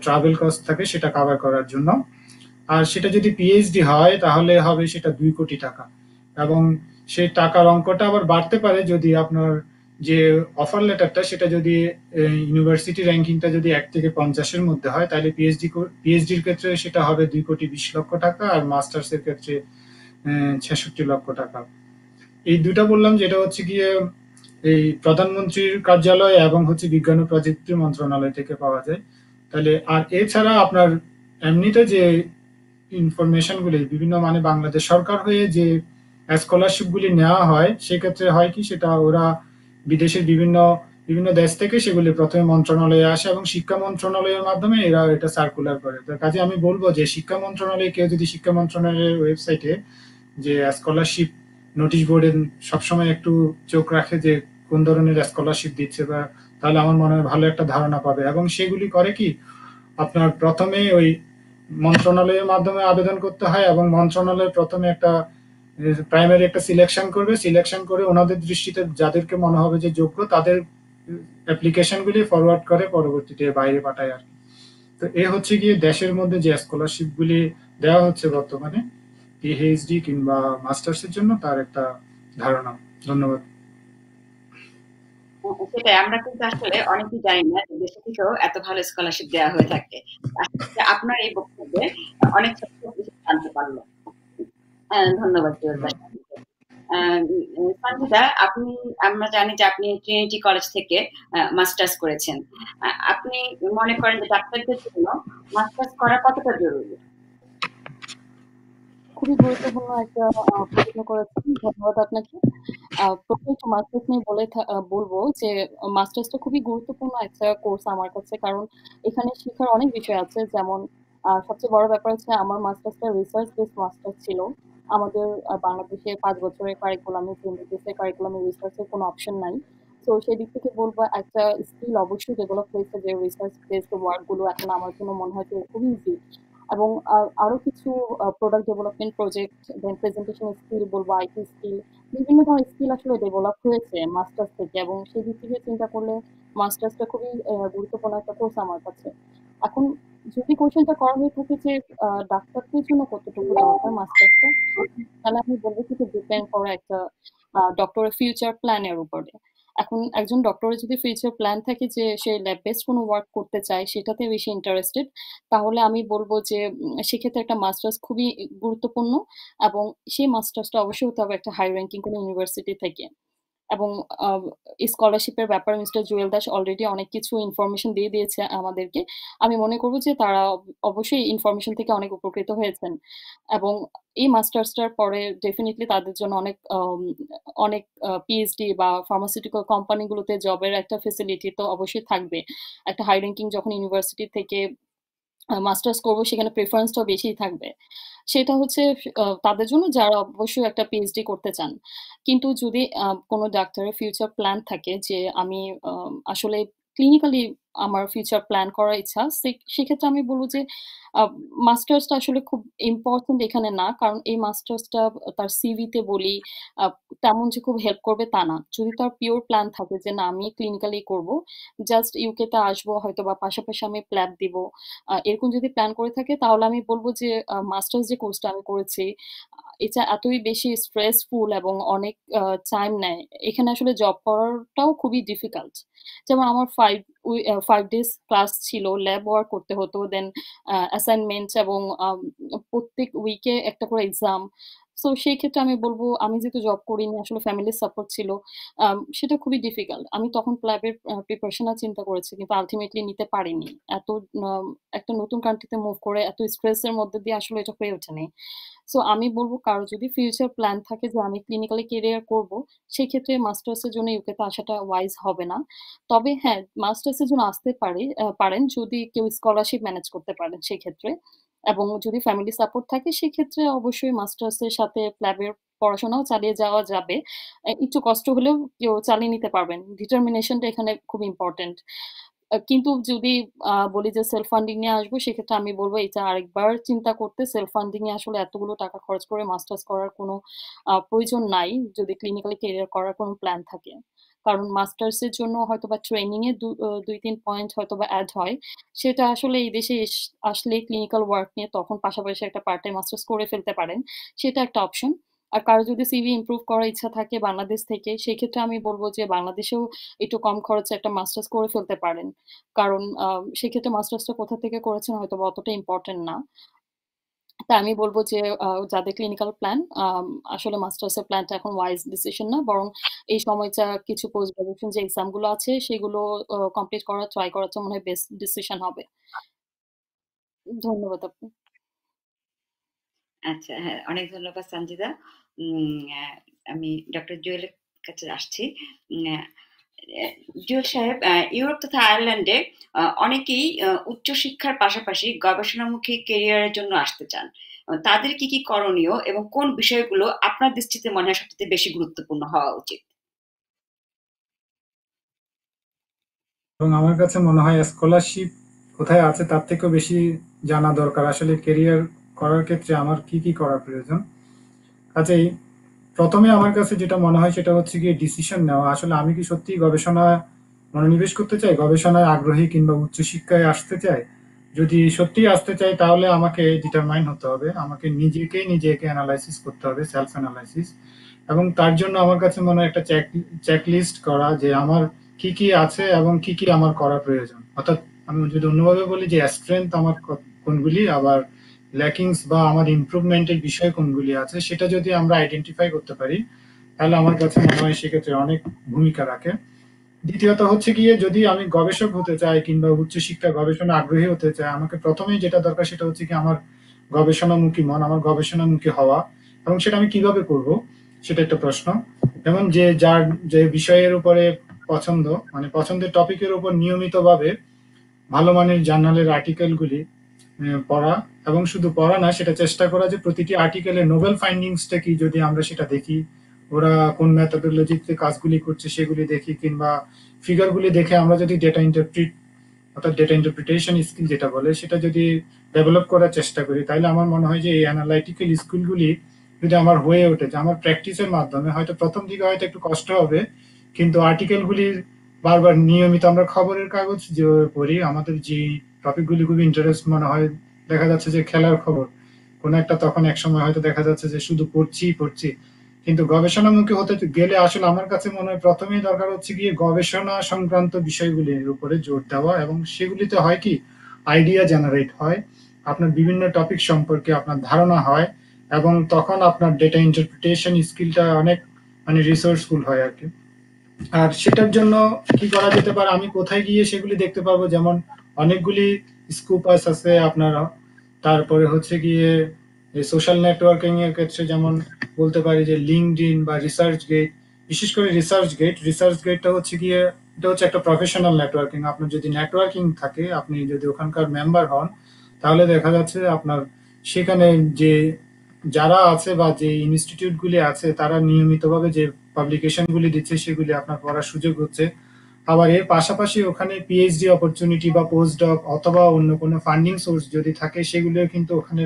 G: ট্রাভেল কস্ট থাকে সেটা কভার করার জন্য। আর সেটা যদি পিএইচডি হয় তাহলে হবে সেটা 2 কোটি টাকা। এবং সেই টাকার অঙ্কটা আবার বাড়তে পারে যদি আপনার যে অফার লেটারটা সেটা যদি ইউনিভার্সিটি র্যাঙ্কিংটা যদি 1 থেকে 50 এর মধ্যে হয় তাহলে পিএইচডির ক্ষেত্রে সেটা হবে 2 কোটি 20 লক্ষ টাকা, আর মাস্টার্স এর ক্ষেত্রে 66 লক্ষ টাকা। এই দুটা বললাম যেটা হচ্ছে গিয়ে এই প্রধানমন্ত্রীর কার্যালয় এবং হচ্ছে বিজ্ঞান ও প্রযুক্তি মন্ত্রণালয় থেকে পাওয়া যায়। তাহলে আর এছাড়া আপনার এমনিতে যে ইনফরমেশন গুলি বিভিন্ন মানে বাংলাদেশ সরকার হয়ে যে স্কলারশিপ গুলি নেওয়া হয় সেক্ষেত্রে হয় কি সেটা ওরা বিদেশের বিভিন্ন দেশ থেকে সেগুলি প্রথমে মন্ত্রণালয়ে আসে এবং শিক্ষা মন্ত্রণালয়ের মাধ্যমে এরা এটা সার্কুলার করে। তার কাজে আমি বলবো যে শিক্ষা মন্ত্রণালয়ে কেউ যদি শিক্ষা মন্ত্রণালয়ের ওয়েবসাইটে যে স্কলারশিপ নোটিশ বোর্ডে সবসময় একটু চোখ রাখে যে কোন ধরনের স্কলারশিপ দিচ্ছে, বা তাহলে আমার মনে হয় ভালো একটা ধারণা পাবে। এবং সেগুলি করে কি আপনার প্রথমে ওই মন্ত্রণালয়ের মাধ্যমে আবেদন করতে হয় এবং মন্ত্রণালয় প্রথমে একটা প্রাইমারি একটা সিলেকশন করবে, সিলেকশন করে ওনাদের দৃষ্টিতে যাদেরকে মনে হবে যে যোগ্য তাদের অ্যাপ্লিকেশন গুলি ফরওয়ার্ড করে পরবর্তীতে বাইরে পাঠায় আর কি। তো এ হচ্ছে গিয়ে দেশের মধ্যে যে স্কলারশিপ গুলি দেওয়া হচ্ছে বর্তমানে পিএইচডি কিংবা মাস্টার্স এর জন্য তার একটা ধারণা। ধন্যবাদ।
E: সেটাই, আমরা কিন্তু আসলে অনেকেই জানি না যে দেশে থেকেও এত ভালো স্কলারশিপ দেওয়া হয়ে থাকে। আসলে আপনার এই বক্তব্যে অনেক ছাত্র জানতে পারলো। ধন্যবাদ জুয়েল ভাই। সঞ্জিদা, আমরা জানি যে আপনি ট্রিনিটি কলেজ থেকে মাস্টার্স করেছেন। আপনি মনে করেন যে ডাক্তারদের জন্য মাস্টার্স করা কতটা জরুরি?
F: খুবই গুরুত্বপূর্ণ একটা প্রশ্ন করেছেন, ধন্যবাদ আপনাকে। প্রথমে একটু মাস্টার্স নিয়ে বলবো যে মাস্টার্সটা খুবই গুরুত্বপূর্ণ একটা কোর্স আমার কাছে, কারণ এখানে শেখার অনেক বিষয় আছে। যেমন সবচেয়ে বড় ব্যাপার হচ্ছে আমার মাস্টার্সটা রিসার্চ বেসড মাস্টার্স ছিল। আমাদের বাংলাদেশে 5 বছরের কারিকুলামে কারিকুলামে রিসার্চের কোনো অপশন নাই। তো সেই দিক থেকে বলবো একটা স্কিল অবশ্যই ডেভেলপ হয়েছে, যে রিসার্চ বেসড ওয়ার্কগুলো এখন আমার জন্য মনে হয় যে খুবই ইজি। এবং আরো কিছু প্রোডাক্ট ডেভেলপমেন্ট প্রজেক্ট, দেন প্রেজেন্টেশন স্কিল বলবো, আইটি স্কিল, বিভিন্ন ধরনের স্কিল আসলে ডেভেলপ হয়েছে মাস্টার্স থেকে। এবং সেই দিক থেকে চিন্তা করলে মাস্টার্সটা খুবই গুরুত্বপূর্ণ একটা কোর্স আমার কাছে। এখন যদি কোশ্চেনটা করা হয়ে থাকে যে ডাক্তারদের জন্য কতটুকু দরকার মাস্টার্সটা, তাহলে আমি বলবো যে ডিপেন্ড করে একটা ডক্টরের ফিউচার প্ল্যানের উপরে। এখন একজন ডক্টরের যদি ফিউচার প্ল্যান থাকে যে সে ল্যাব বেসড কোনো ওয়ার্ক করতে চায়, সেটাতে বেশি ইন্টারেস্টেড, তাহলে আমি বলব যে সেক্ষেত্রে একটা মাস্টার্স খুবই গুরুত্বপূর্ণ এবং সেই মাস্টার্সটা অবশ্যই হতে হবে একটা হাই র্যাঙ্কিং কোনো ইউনিভার্সিটি থেকে। এবং স্কলারশিপের ব্যাপারে মিস্টার জুয়েল দাস অলরেডি অনেক কিছু ইনফরমেশন দিয়ে দিয়েছে আমাদেরকে। আমি মনে করব যে তারা অবশ্যই ইনফরমেশন থেকে অনেক উপকৃত হয়েছেন এবং এই মাস্টার্সটার পরে ডেফিনিটলি তাদের জন্য অনেক পিএইচডি বা ফার্মাসিউটিক্যাল কোম্পানিগুলোতে জবের একটা ফেসিলিটি তো অবশ্যই থাকবে। একটা হাই র্যাঙ্কিং যখন ইউনিভার্সিটি থেকে মাস্টার্স করব সেখানে প্রেফারেন্সটাও বেশিই থাকবে। সেটা হচ্ছে তাদের জন্য যারা অবশ্যই একটা পিএইচডি করতে চান। কিন্তু যদি কোনো ডাক্তারের ফিউচার প্ল্যান থাকে যে আমি আসলে ক্লিনিক্যালি আমার ফিউচার প্ল্যান করার ইচ্ছা, সেক্ষেত্রে আমি বলব যে মাস্টার্সটা আসলে খুব ইম্পর্টেন্ট এখানে না। কারণ এই মাস্টার্সটা তার সিভিতে বলি তেমন যে খুব হেল্প করবে তা না। যদি তার পিওর প্ল্যান থাকে যে না আমি ক্লিনিক্যালি করব, জাস্ট ইউকেতে আসবো হয়তোবা পাশাপাশি আমি প্ল্যাব দিব, এরকম যদি প্ল্যান করে থাকে তাহলে আমি বলব যে মাস্টার্স যে কোর্সটা আমি করেছি এটা এতই বেশি স্ট্রেসফুল এবং অনেক টাইম নেয়। এখানে আসলে জব করাটাও খুবই ডিফিকাল্ট। যেমন আমার 5 ডেজ ক্লাস ছিল, ল্যাব ওয়ার্ক করতে হতো, দেন অ্যাসাইনমেন্ট এবং প্রত্যেক উইকে একটা করে এক্সাম। সো সেই ক্ষেত্রে আমি বলব আমি যেহেতু জব করিনি, আসলে ফ্যামিলির সাপোর্ট ছিল, সেটা খুবই ডিফিকাল্ট। আমি তখন প্ল্যাবের প্রিপারেশনের চিন্তা করেছি কিন্তু আলটিমেটলি নিতে পারিনি। একটা নতুন কান্ট্রিতে মুভ করে এত স্ট্রেসের মধ্যে দিয়ে আসলে এটা হয়ে ওঠেনি। সো আমি বলব কারো যদি ফিউচার প্ল্যান থাকে যে আমি ক্লিনিক্যালি ক্যারিয়ার করব, সেক্ষেত্রে মাস্টার্সের জন্য ইউকেতে আসাটা ওয়াইজ হবে না। তবে হ্যাঁ, মাস্টার্সের জন্য আসতে পারেন যদি কেউ স্কলারশিপ ম্যানেজ করতে পারেন সেক্ষেত্রে, এবং যদি ফ্যামিলি সাপোর্ট থাকে সেক্ষেত্রে অবশ্যই মাস্টার্সের সাথে প্ল্যাবের পড়াশোনাও চালিয়ে যাওয়া যাবে। একটু কষ্ট হলেও কেউ চালিয়ে নিতে পারবেন। ডিটারমিনেশনটা এখানে খুব ইম্পর্টেন্ট। কিন্তু যদি বলি যে সেলফ ফান্ডিং নিয়ে আসবো, সেক্ষেত্রে আমি বলব এটা আরেকবার চিন্তা করতে। সেলফ ফান্ডিং এ আসলে এতগুলো টাকা খরচ করে মাস্টার্স করার কোনো প্রয়োজন নাই যদি ক্লিনিক্যালি ক্যারিয়ার করার কোনো প্ল্যান থাকে। কারণ মাস্টার্স এর জন্য হয়তোবা ট্রেনিং এ 2-3 পয়েন্ট হয়তোবা অ্যাড হয়। সেটা আসলে এই দেশে আসলে ক্লিনিক্যাল ওয়ার্ক নিয়ে তখন পাশাপাশি একটা পার্ট টাইম মাস্টার্স করে ফেলতে পারেন। সেটা একটা অপশন। আর কারো যদি সিভি ইমপ্রুভ করার ইচ্ছা থাকে বাংলাদেশ থেকে, সেক্ষেত্রে আমি বলব যে বাংলাদেশেও একটু কম খরচে একটা মাস্টার্স করে ফেলতে পারেন। কারণ সেক্ষেত্রে মাস্টার্সটা কোথা থেকে করেছেন হয়তোবা অতটা ইম্পর্টেন্ট না। তাই আমি বলব যে যাদের ক্লিনিক্যাল প্ল্যান, আসলে মাস্টার্সের প্ল্যানটা এখন ওয়াইজ ডিসিশন না, বরং এই সময়টা কিছু পোস্ট গ্রাজুয়েশন যে এক্সামগুলো আছে সেগুলো কমপ্লিট করার ট্রাই করাটা মনে হয় বেস্ট ডিসিশন হবে। ধন্যবাদ আপু।
E: আচ্ছা, হ্যাঁ, অনেক ধন্যবাদ সঞ্জিদা। আমি ডক্টর জুয়েলের কাছে আসছি। জুয়েল সাহেব, ইউরোপ তথা আয়ারল্যান্ডে অনেকেই উচ্চশিক্ষার পাশাপাশি গবেষণামুখী ক্যারিয়ারের জন্য আসতে চান। তাদের কি কি করণীয় এবং কোন বিষয়গুলো আপনার দৃষ্টিতে মনে হয় সবচেয়ে বেশি গুরুত্বপূর্ণ হওয়া উচিত?
G: এবং আমার কাছে মনে হয় স্কলারশিপ কোথায় আছে তার থেকেও বেশি জানা দরকার আসলে ক্যারিয়ার করার ক্ষেত্রে আমার কি কি করা প্রয়োজন। কাজেই প্রথমে আমার কাছে যেটা মনে হয় সেটা হচ্ছে গিয়ে ডিসিশন নেওয়া। আসলে আমি কি সত্যি গবেষণায় মনোনিবেশ করতে চাই, গবেষণায় আগ্রহী কিংবা উচ্চশিক্ষায় আসতে চাই। যদি সত্যি আসতে চাই তাহলে আমাকে ডিটারমাইন হতে হবে, আমাকে নিজেকে অ্যানালাইসিস করতে হবে, সেলফ অ্যানালাইসিস। এবং তার জন্য আমার কাছে মনে হয় একটা চেকলিস্ট করা যে আমার কি কি আছে এবং কি কি আমার করা প্রয়োজন। অর্থাৎ আমি যদি অন্যভাবে বলি যে স্ট্রেংথ আমার কোনগুলি, আবার ল্যাকিংস বা আমার ইমপ্রুভমেন্টের বিষয় কোনগুলি আছে, সেটা যদি আমরা আইডেন্টিফাই করতে পারি তাহলে আমার কাছে মনে হয় সেক্ষেত্রে অনেক ভূমিকা রাখে। দ্বিতীয়ত হচ্ছে গিয়ে যদি আমি গবেষক হতে চাই কিংবা উচ্চশিক্ষা গবেষণা আগ্রহী হতে চাই, আমাকে প্রথমেই যেটা দরকার সেটা হচ্ছে কি আমার গবেষণামুখী মন, আমার গবেষণামুখী হওয়া। এবং সেটা আমি কিভাবে করব সেটা একটা প্রশ্ন। যেমন যার যে বিষয়ের উপরে পছন্দ, মানে পছন্দের টপিকের উপর নিয়মিতভাবে ভালো মানের জার্নালের আর্টিকেলগুলি পড়া, এবং শুধু পড়া না, সেটা চেষ্টা করা যে প্রতিটি আর্টিকেলের নোবেল ফাইন্ডিংসটা কি যদি আমরা সেটা দেখি, ওরা কোন মেথোডোলজিতে কাজগুলি করছে সেগুলি দেখি, কিংবা ফিগারগুলি দেখে আমরা যদি অর্থাৎ ডেটা ইন্টারপ্রিটেশন স্কিল যেটা বলে সেটা যদি ডেভেলপ করার চেষ্টা করি, তাহলে আমার মনে হয় যে এই অ্যানালাইটিক্যাল স্কিলগুলি যদি আমার হয়ে ওঠে, যে আমার প্র্যাকটিসের মাধ্যমে হয়তো প্রথম দিকে হয়তো একটু কষ্ট হবে, কিন্তু আর্টিকেলগুলির বারবার নিয়মিত আমরা খবরের কাগজ যে পড়ি, আমাদের যে টপিকগুলি খুবই ইন্টারেস্ট মনে হয়, দেখা যাচ্ছে যে খেলার খবর কোন একটা, তখন এক সময় হয়তো দেখা যাচ্ছে যে শুধু পড়ছি, কিন্তু গবেষণামুখী হতে গেলে আসলে আমার কাছে মনে হয় প্রথমেই দরকার হচ্ছে গিয়ে গবেষণা সংক্রান্ত বিষয়গুলির উপরে জোর দেওয়া, এবং সেগুলিতে হয় কি আইডিয়া জেনারেট হয়, আপনার বিভিন্ন টপিক সম্পর্কে আপনার ধারণা হয়, এবং তখন আপনার ডেটা ইন্টারপ্রিটেশন স্কিলটা অনেক মানে রিসোর্সফুল হয় আর কি। আর সেটার জন্য কি করা যেতে পারে, আমি কোথায় গিয়ে সেগুলি দেখতে পাবো, যেমন অনেকগুলি স্কুপাস আছে আপনার, তারপরে হচ্ছে গিয়ে সোশ্যাল নেটওয়ার্কিং এর ক্ষেত্রে যেমন বলতে পারি যে লিঙ্কডইন বা রিসার্চ গেট। বিশেষ করে রিসার্চ গেটটা হচ্ছে গিয়ে এটা হচ্ছে একটা প্রফেশনাল নেটওয়ার্কিং। আপনার যদি নেটওয়ার্কিং থাকে, আপনি যদি ওখানকার মেম্বার হন, তাহলে দেখা যাচ্ছে আপনার সেখানে যে যারা আছে বা যে ইনস্টিটিউটগুলি আছে তারা নিয়মিতভাবে যে পাবলিকেশনগুলি দিচ্ছে সেগুলি আপনার পড়ার সুযোগ হচ্ছে। আবার এর পাশাপাশি ওখানে পিএইচডি অপরচুনিটি বা পোস্ট ডক অথবা অন্য কোনো ফান্ডিং সোর্স যদি থাকে সেগুলিও কিন্তু ওখানে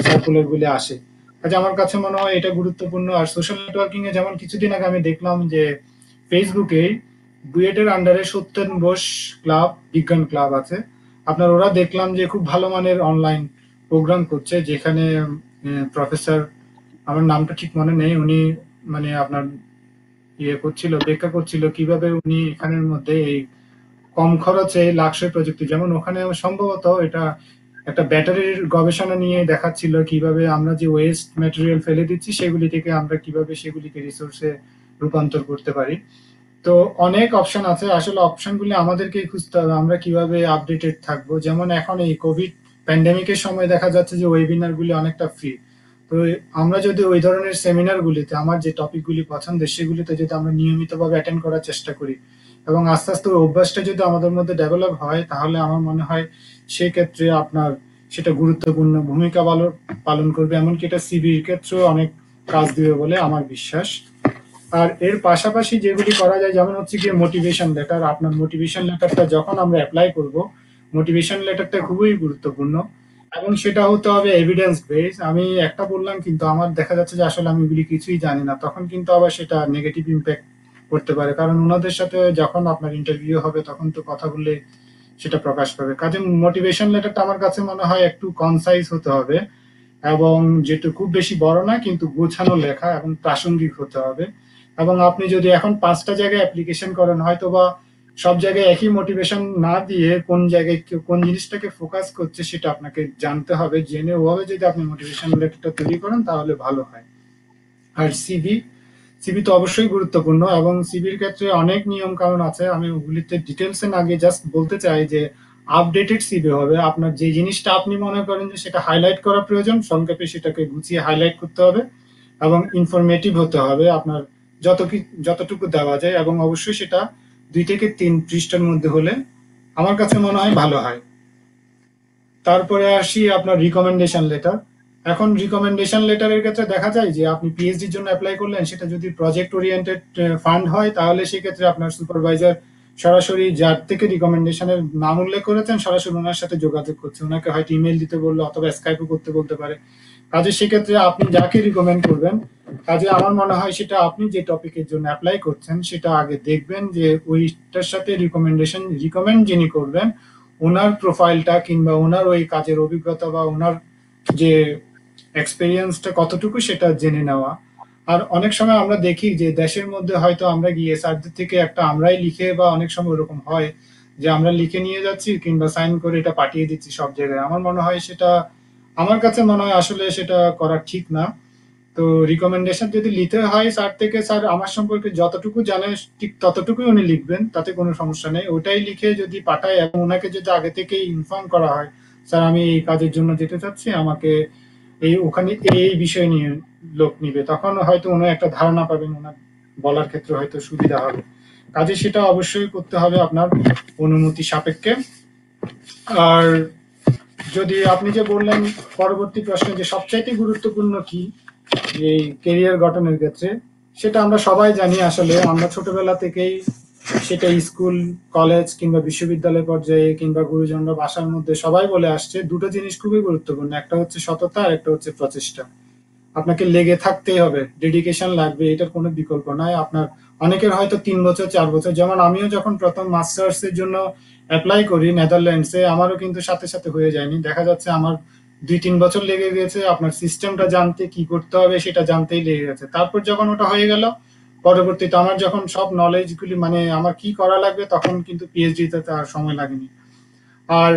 G: সার্কুলার গুলি আসে। কাজে আমার কাছে মনে হয় এটা গুরুত্বপূর্ণ। আর সোশ্যাল নেটওয়ার্কিং এ যেমন কিছুদিন আগে আমি দেখলাম যে ফেসবুকে বুয়েটের আন্ডারে সত্যেন বোস ক্লাব, বিজ্ঞান ক্লাব আছে আপনার, ওরা দেখলাম যে খুব ভালো মানের অনলাইন প্রোগ্রাম করছে, যেখানে প্রফেসর, আমার নামটা ঠিক মনে নেই, উনি মানে আপনার ব্যাখ্যা করছিল কিভাবে উনি এখানের মধ্যে এই কম খরচে লাক্সই প্রযুক্তি, যেমন ওখানে সম্ভবত এটা একটা ব্যাটারির গবেষণা নিয়ে দেখাচ্ছিল কিভাবে আমরা যে ওয়েস্ট ম্যাটেরিয়াল ফেলে দিচ্ছি সেগুলি থেকে আমরা কিভাবে সেগুলিকে রিসোর্সে রূপান্তর করতে পারি। তো অনেক অপশন আছে, আসলে অপশনগুলি আমাদেরকেই খুঁজতে হবে, আমরা কিভাবে আপডেটেড থাকবো। যেমন এখন এই কোভিড প্যান্ডেমিকের সময় দেখা যাচ্ছে যে ওয়েবিনার গুলি অনেকটা ফ্রি। তো আমরা যদি ওই ধরনের সেমিনার গুলিতে আমার যে টপিকগুলি পছন্দের সেগুলিতে যদি আমরা নিয়মিতভাবে অ্যাটেন্ড করার চেষ্টা করি এবং আস্তে আস্তে ওই অভ্যাসটা যদি আমাদের মধ্যে ডেভেলপ হয়, তাহলে আমার মনে হয় সেক্ষেত্রে আপনার সেটা গুরুত্বপূর্ণ ভূমিকা পালন করবে, এমনকি এটা সিভির ক্ষেত্রেও অনেক কাজ দিবে বলে আমার বিশ্বাস। আর এর পাশাপাশি যেগুলি করা যায়, যেমন হচ্ছে গিয়ে মোটিভেশন লেটার। আপনার মোটিভেশন লেটারটা যখন আমরা অ্যাপ্লাই করব, মোটিভেশন লেটারটা খুবই গুরুত্বপূর্ণ এবং সেটা হতে হবে এভিডেন্স বেস। আমি একটা বললাম কিন্তু আমার দেখা যাচ্ছে যে আসলে আমি এগুলি কিছুই জানি না, তখন কিন্তু আবার সেটা নেগেটিভ ইম্প্যাক্ট করতে পারে, কারণ ওনাদের সাথে যখন আপনার ইন্টারভিউ হবে তখন তো কথা বললে সেটা প্রকাশ পাবে। কাজে মোটিভেশন লেটারটা আমার কাছে মনে হয় একটু কনসাইজ হতে হবে এবং যেটা খুব বেশি বড় না কিন্তু গোছানো লেখা এবং প্রাসঙ্গিক হতে হবে। এবং আপনি যদি এখন 5টা জায়গায় অ্যাপ্লিকেশন করেন, হয়তো বা সব জায়গায় একই মোটিভেশন না দিয়ে কোন জায়গায় কোন জিনিসটাকে ফোকাস করছে সেটা আপনাকে জানতে হবে। জেনে ওভাবে যদি আপনি মোটিভেশন লেটারটা তৈরি করেন তাহলে ভালো হয়। আর সিভি তো অবশ্যই গুরুত্বপূর্ণ এবং সিভির ক্ষেত্রে অনেক নিয়ম কানুন আছে, আমি ওগুলিতে ডিটেলসে না গিয়ে জাস্ট বলতে চাই যে আপডেটেড সিভি হবে। আপনার যে জিনিসটা আপনি মনে করেন যে সেটা হাইলাইট করা প্রয়োজন, সংক্ষেপে সেটাকে গুছিয়ে হাইলাইট করতে হবে এবং ইনফরমেটিভ হতে হবে আপনার যতটুকু দেওয়া যায়, এবং অবশ্যই সেটা 2 থেকে 3 পৃষ্ঠার মধ্যে হলে আমার কাছে মনে হয় ভালো হয়। তারপরে আসি আপনার রিকমেন্ডেশন লেটার। এখন রিকমেন্ডেশন লেটারের ক্ষেত্রে দেখা যায় যে আপনি পিএইচডির জন্য অ্যাপ্লাই করলেন, সেটা যদি প্রজেক্ট ওরিয়েন্টেড ফান্ড হয় তাহলে সেক্ষেত্রে আপনার সুপারভাইজার সরাসরি যার থেকে রিকমেন্ডেশনের নাম উল্লেখ করেছেন সরাসরি ওনার সাথে যোগাযোগ করছে, ওনাকে হয়তো ইমেল দিতে বললো অথবা স্কাইপও করতে বলতে পারে। কাজে সেক্ষেত্রে আপনি যাকে রিকমেন্ড করবেন, কাজে আমার মনে হয় সেটা আপনি যে টপিকের জন্য অ্যাপ্লাই করছেন সেটা আগে দেখবেন যে ওইটার সাথে রিকমেন্ড যিনি করবেন ওনার প্রোফাইলটা কিংবা ওনার ওই কাজের অভিজ্ঞতা বা ওনার যে এক্সপেরিয়েন্সটা কতটুকু সেটা জেনে নেওয়া। আর অনেক সময় আমরা দেখি যে দেশের মধ্যে হয়তো আমরা গিয়ে স্যারদের থেকে একটা আমরাই লিখে, বা অনেক সময় ওরকম হয় যে আমরা লিখে নিয়ে যাচ্ছি কিংবা সাইন করে এটা পাঠিয়ে দিচ্ছি সব জায়গায়। আমার মনে হয় সেটা, আমার কাছে মনে হয় আসলে সেটা করা ঠিক না। তো রিকমেন্ডেশন যদি নিতে হয় স্যার থেকে, স্যার আমার সম্পর্কে যতটুকু জানে ঠিক ততটুকুই উনি লিখবেন, তাতে কোনো সমস্যা নেই। ওটাই লিখে যদি পাঠায় এবং ওনাকে যদি আগে থেকেই ইনফর্ম করা হয় স্যার আমি এই কাজের জন্য যেতে চাচ্ছি, আমাকে ওখানে এই বিষয় নিয়ে লোক নিবে, তখন হয়তো উনি একটা ধারণা পাবেন, ওনার বলার ক্ষেত্রে হয়তো সুবিধা হবে। কাজে সেটা অবশ্যই করতে হবে আপনার অনুমতি সাপেক্ষে। আর যদি আপনি যে বললেন পরবর্তী প্রশ্ন যে সবচাইতে গুরুত্বপূর্ণ কি এই ক্যারিয়ার গঠনের ক্ষেত্রে, সেটা আমরা সবাই জানি। আসলে আমরা ছোটবেলা থেকেই সেটা স্কুল কলেজ কিংবা বিশ্ববিদ্যালয় পর্যায়ে কিংবা গুরুজনরা বাসার মধ্যে সবাই বলে আসছে দুটো জিনিস খুবই গুরুত্বপূর্ণ, একটা হচ্ছে সততা আর একটা হচ্ছে প্রচেষ্টা। আপনাকে লেগে থাকতেই হবে, ডেডিকেশন লাগবে, এটার কোনো বিকল্প নাই। আপনার অনেকের হয়তো 3 বছর 4 বছর, যেমন আমিও যখন প্রথম মাস্টার্স এর জন্য অ্যাপ্লাই করি নেদারল্যান্ডসে, আমারও কিন্তু সাথে সাথে হয়ে যায়নি। দেখা যাচ্ছে আমার 2-3 বছর লেগে গেছে আপনার সিস্টেমটা জানতে, কি করতে হবে সেটা জানতেই লেগে গেছে। তারপর যখন ওটা হয়ে গেল, পরবর্তীতে আমার যখন সব নলেজগুলি মানে আমার কি করা লাগবে তখন কিন্তু পিএইচডিতে আর সময় লাগেনি। আর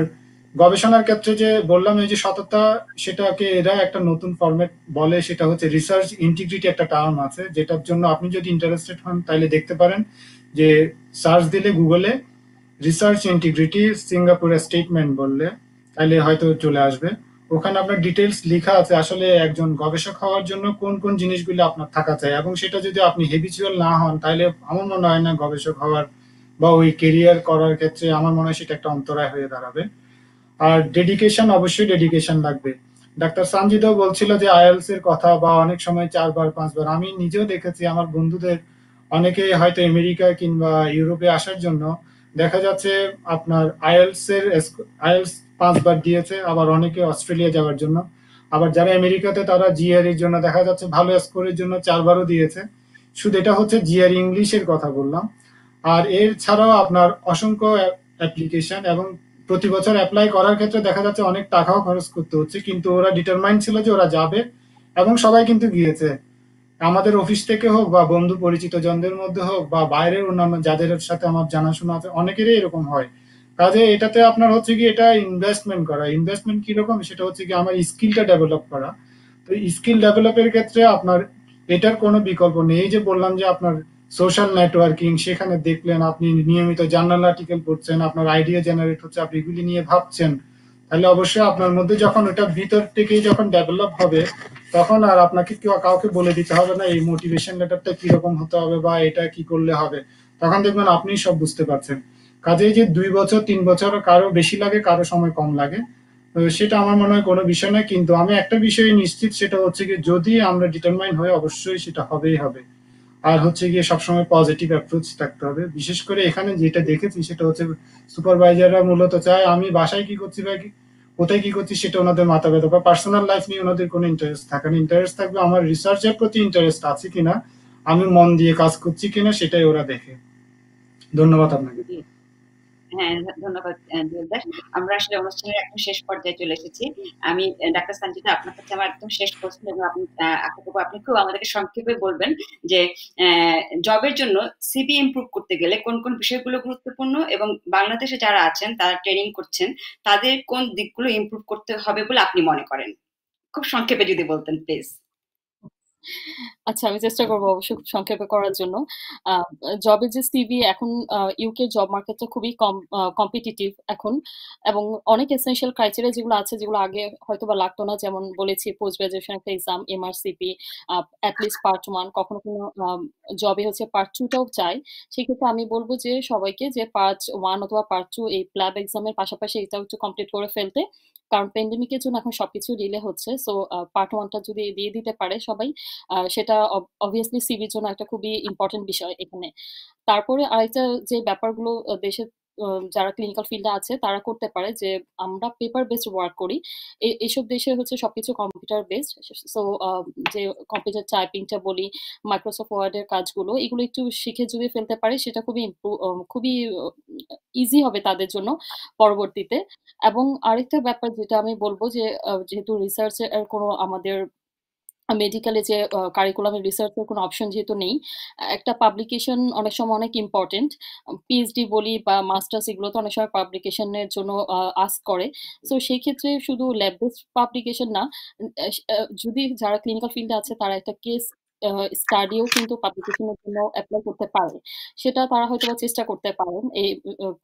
G: গবেষণার ক্ষেত্রে যে বললাম এই যে সততা, সেটাকে এরা একটা নতুন ফরম্যাট বলে, সেটা হচ্ছে রিসার্চ ইন্টিগ্রিটি, একটা টার্ম আছে যেটার জন্য আপনি যদি ইন্টারেস্টেড হন তাহলে দেখতে পারেন যে সার্চ দিলে গুগলে রিসার্চ ইন্টিগ্রিটি সিঙ্গাপুর স্টেটমেন্ট বললে তাহলে হয়তো চলে আসবে। ওখানে আপনার ডিটেলস লেখা আছে আসলে একজন গবেষক হওয়ার জন্য কোন কোন জিনিসগুলো আপনার থাকা চাই, এবং সেটা যদি আপনি হেবিচুয়াল না হন তাহলে আমার মনে হয় না গবেষক হওয়ার বা ওই কেরিয়ার করার ক্ষেত্রে আমার মনে হয় সেটা একটা অন্তরায় হয়ে দাঁড়াবে। আর ডেডিকেশন, অবশ্যই ডেডিকেশন লাগবে। ডাক্তার সানজিদাও বলছিল যে আইএলস এর কথা, বা অনেক সময় 4 বার 5 বার, আমি নিজেও দেখেছি আমার বন্ধুদের অনেকে হয়তো আমেরিকা কিংবা ইউরোপে আসার জন্য দেখা যাচ্ছে আপনার আইএলস 5 বার দিয়েছে, আবার অনেকে অস্ট্রেলিয়া যাওয়ার জন্য, আবার যারা আমেরিকাতে তারা জিআর এর জন্য দেখা যাচ্ছে ভালো স্কোরের জন্য 4 বারও দিয়েছে। শুধু এটা হচ্ছে জিআর ইংলিশের কথা বললাম। আর এর ছাড়াও আপনার অসংখ্য অ্যাপ্লিকেশন, এবং প্রতি বছর অ্যাপ্লাই করার ক্ষেত্রে দেখা যাচ্ছে অনেক টাকাও খরচ করতে হচ্ছে, কিন্তু ওরা ডিটারমাইন্ড ছিল যে ওরা যাবে, এবং সবাই কিন্তু গিয়েছে। আমাদের অফিস থেকে হোক বা বন্ধু পরিচিত জনদের মধ্যে হোক বা বাইরের অন্যান্য যাদের সাথে আমার জানাশোনা আছে অনেকেরই এরকম হয়। কাজে এটাতে আপনার হচ্ছে কি এটা ইনভেস্টমেন্ট করা, ইনভেস্টমেন্ট কিরকম সেটা হচ্ছে কি আমার স্কিলটা ডেভেলপ করা। তো স্কিল ডেভেলপের ক্ষেত্রে আপনার এটার কোনো বিকল্প নেই। এই যে বললাম যে আপনার সোশ্যাল নেটওয়ার্কিং, সেখানে দেখলেন আপনি নিয়মিত জার্নাল আর্টিকেল পড়ছেন, আপনার আইডিয়া জেনারেট হচ্ছে, আপনি এগুলি নিয়ে ভাবছেন, তাহলে অবশ্যই আপনার মধ্যে যখন ওটা ভিতর থেকেই যখন ডেভেলপ হবে তখন আর আপনাকে কেউ কাউকে বলে দিতে হবে না এই মোটিভেশন লেটারটা কিরকম হতে হবে বা এটা কি করলে হবে, তখন দেখবেন আপনিই সব বুঝতে পারছেন। কাজেই যে 2 বছর 3 বছর কারো বেশি লাগে, কারো সময় কম লাগে, তো সেটা আমার মনে হয় কোনো বিষয় নয়। কিন্তু আমি একটা বিষয়ে নিশ্চিত, সেটা হচ্ছে কি যদি আমরা ডিটারমাইন হয়ে অবশ্যই সেটা হবেই হবে। আর হচ্ছে গিয়ে সবসময় পজিটিভ অ্যাপ্রোচ থাকতে হবে। বিশেষ করে এখানে যেটা দেখেছি সেটা হচ্ছে সুপারভাইজাররা মূলত চায় আমি বাসায় কি করছি বা কোথায় কি করছি সেটা ওনাদের মাথা ব্যথা, বা পার্সোনাল লাইফ নিয়ে ওনাদের কোনো ইন্টারেস্ট থাকে না। ইন্টারেস্ট থাকবে আমার রিসার্চের প্রতি ইন্টারেস্ট আছে কিনা, আমি মন দিয়ে কাজ করছি কিনা, সেটাই ওরা দেখে। ধন্যবাদ আপনাকে।
E: হ্যাঁ, ধন্যবাদ জুয়েল দাস। আমরা আসলে অনুষ্ঠানের একদম শেষ পর্যায়ে চলে এসেছি। আমি ডাক্তার সানজিদা, আপনার কাছে আমার একদম শেষ প্রশ্ন, এবং আপনি খুব আমাদেরকে সংক্ষেপে বলবেন যে জবের জন্য সিভি ইমপ্রুভ করতে গেলে কোন কোন বিষয়গুলো গুরুত্বপূর্ণ, এবং বাংলাদেশে যারা আছেন তারা ট্রেনিং করছেন তাদের কোন দিকগুলো ইমপ্রুভ করতে হবে বলে আপনি মনে করেন? খুব সংক্ষেপে যদি বলতেন প্লিজ।
F: আচ্ছা, আমি চেষ্টা করবো অবশ্যই খুব সংক্ষেপে করার জন্য। জবের যে সিভি এখন, ইউকে জব মার্কেটটা খুবই কম্পিটিটিভ এখন, এবং অনেক এসেনশিয়াল ক্রাইটেরিয়া যেগুলো আছে যেগুলো আগে হয়তো বা লাগতো না, যেমন বলেছি পোস্ট গ্রাজুয়েশন একটা এক্সাম, এমআরসিপি, অ্যাটলিস্ট পার্ট 1, কখনো কোনো জবে হচ্ছে পার্ট 2টাও চাই। সেক্ষেত্রে আমি বলবো যে সবাইকে যে পার্ট 1 অথবা পার্ট 2 এই প্ল্যাব এক্সামের পাশাপাশি এটাও একটু কমপ্লিট করে ফেলতে, কারণ প্যান্ডেমিকের জন্য এখন সবকিছু ডিলে হচ্ছে। সো পার্ট 1টা যদি দিয়ে দিতে পারে সবাই, সেটা অবভিয়াসলি সিভির জন্য একটা খুবই ইম্পর্টেন্ট বিষয় এখানে। তারপরে আরেকটা যে ব্যাপারগুলো দেশের যারা ক্লিনিক্যাল ফিল্ডে আছে তারা করতে পারে, যে আমরা পেপার বেসড ওয়ার্ক করি, এইসব দেশে হচ্ছে সবকিছু কম্পিউটার বেসড। সো যে কম্পিউটার টাইপিংটা বলি, মাইক্রোসফট ওয়ার্ডের কাজগুলো, এগুলো একটু শিখে যদি ফেলতে পারে সেটা খুবই ইজি হবে তাদের জন্য পরবর্তীতে। এবং আরেকটা ব্যাপার যেটা আমি বলবো যে যেহেতু রিসার্চের কোনো আমাদের মেডিকেলে যে কারিকুলামে রিসার্চের কোনো অপশন যেহেতু নেই, একটা পাবলিকেশন অনেক সময় অনেক ইম্পর্টেন্ট। পিএইচডি বলি বা মাস্টার্স, এগুলো তো অনেক সময় পাবলিকেশনের জন্য আস্ক করে। সো সেই ক্ষেত্রে শুধু ল্যাব বেসড পাবলিকেশন না, যদি যারা ক্লিনিক্যাল ফিল্ডে আছে তারা একটা কেস স্টাডিও কিন্তু পাবলিকেশনের জন্য অ্যাপ্লাই করতে পারে। সেটা তারা হয়তো বা চেষ্টা করতে পারেন এই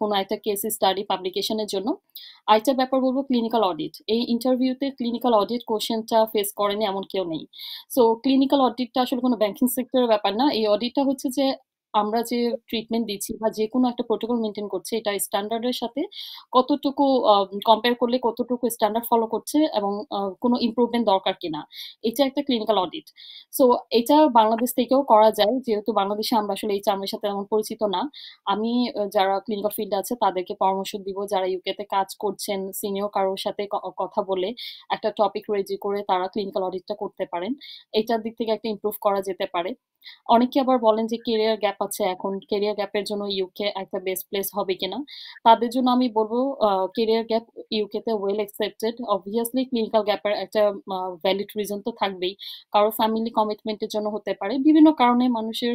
F: কোনো একটা কেস স্টাডি পাবলিকেশনের জন্য। আরেকটা ব্যাপার বলবো ক্লিনিক্যাল অডিট। এই ইন্টারভিউতে ক্লিনিক্যাল অডিট কোশ্চেনটা ফেস করেনি এমন কেউ নেই। সো ক্লিনিক্যাল অডিটটা আসলে কোনো ব্যাংকিং সেক্টরের ব্যাপার না। এই অডিটটা হচ্ছে যে আমরা যে ট্রিটমেন্ট দিচ্ছি বা যে কোনো একটা প্রোটোকল মেনটেন করছি, এটা স্ট্যান্ডার্ডের সাথে কতটুকু কম্পেয়ার করলে কতটুকু স্ট্যান্ডার্ড ফলো করছে, এবং কোনো ইমপ্রুভমেন্ট দরকার কিনা, এটা একটা ক্লিনিক্যাল অডিট। সো এটা বাংলাদেশ থেকেও করা যায়, যেহেতু বাংলাদেশে আমরা আসলে এই চামড়ার সাথে এমন পরিচিত না। আমি যারা ক্লিনিক্যাল ফিল্ডে আছে তাদেরকে পরামর্শ দিব, যারা ইউকেতে কাজ করছেন, সিনিয়র কারোর সাথে কথা বলে একটা টপিক রেডি করে তারা ক্লিনিক্যাল অডিটটা করতে পারেন। এটার দিক থেকে একটা ইমপ্রুভ করা যেতে পারে। অনেকে আবার বলেন যে কেরিয়ার গ্যাপ লাফাচ্ছে এখন কেরিয়ার গ্যাপের জন্য ইউকে একটা বেস্ট প্লেস হবে কিনা, তাদের জন্য আমি বলবো কেরিয়ার গ্যাপ ইউকেতে ওয়েল অ্যাকসেপ্টেড। অবভিয়াসলি ক্লিনিক্যাল গ্যাপের একটা ভ্যালিড রিজন তো থাকবেই, কারো ফ্যামিলি কমিটমেন্টের জন্য হতে পারে, বিভিন্ন কারণে মানুষের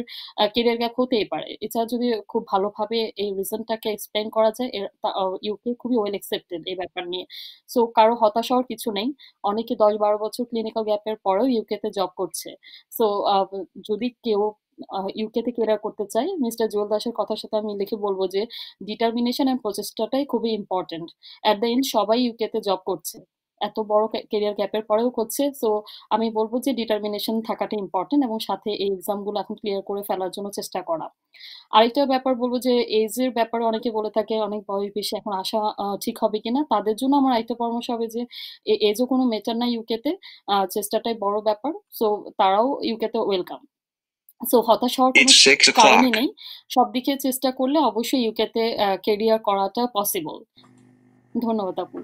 F: কেরিয়ার গ্যাপ হতেই পারে। এছাড়া যদি খুব ভালোভাবে এই রিজনটাকে এক্সপ্লেন করা যায়, ইউকে খুবই ওয়েল অ্যাকসেপ্টেড এই ব্যাপার নিয়ে। সো কারো হতাশ হওয়ার কিছু নেই, অনেকে 10-12 বছর ক্লিনিক্যাল গ্যাপের পরেও ইউকেতে জব করছে। সো যদি কেউ ইউকেতে কেরিয়ার করতে চাই, মিস্টার জুয়েল দাসের কথার সাথে আমি লিখে বলবো যে ডিটারমিনেশন এন্ড প্রচেষ্টাটাই খুবই ইম্পর্টেন্ট। অ্যাট দ্য এন্ড সবাই ইউকেতে জব করছে, এত বড় কেরিয়ার গ্যাপের পরেও করছে। সো আমি বলবো যে ডিটারমিনেশন থাকাটা ইম্পর্টেন্ট, এবং সাথে এই এক্সামগুলো এখন ক্লিয়ার করে ফেলার জন্য চেষ্টা করা। আরেকটা ব্যাপার বলবো যে এজের ব্যাপারে অনেকে বলে থাকে অনেক বয়স বেশি এখন আসা ঠিক হবে কিনা, তাদের জন্য আমার আরেকটা পরামর্শ হবে যে এজও কোনো মেটার না ইউকেতে, চেষ্টাটাই বড় ব্যাপার। সো তারাও ইউকেতে ওয়েলকাম। সো হতাশ হওয়ার কোনো কারণই নেই, সব দিকে চেষ্টা করলে অবশ্যই ইউকেতে কেরিয়ার করাটা পসিবল। ধন্যবাদ আপু।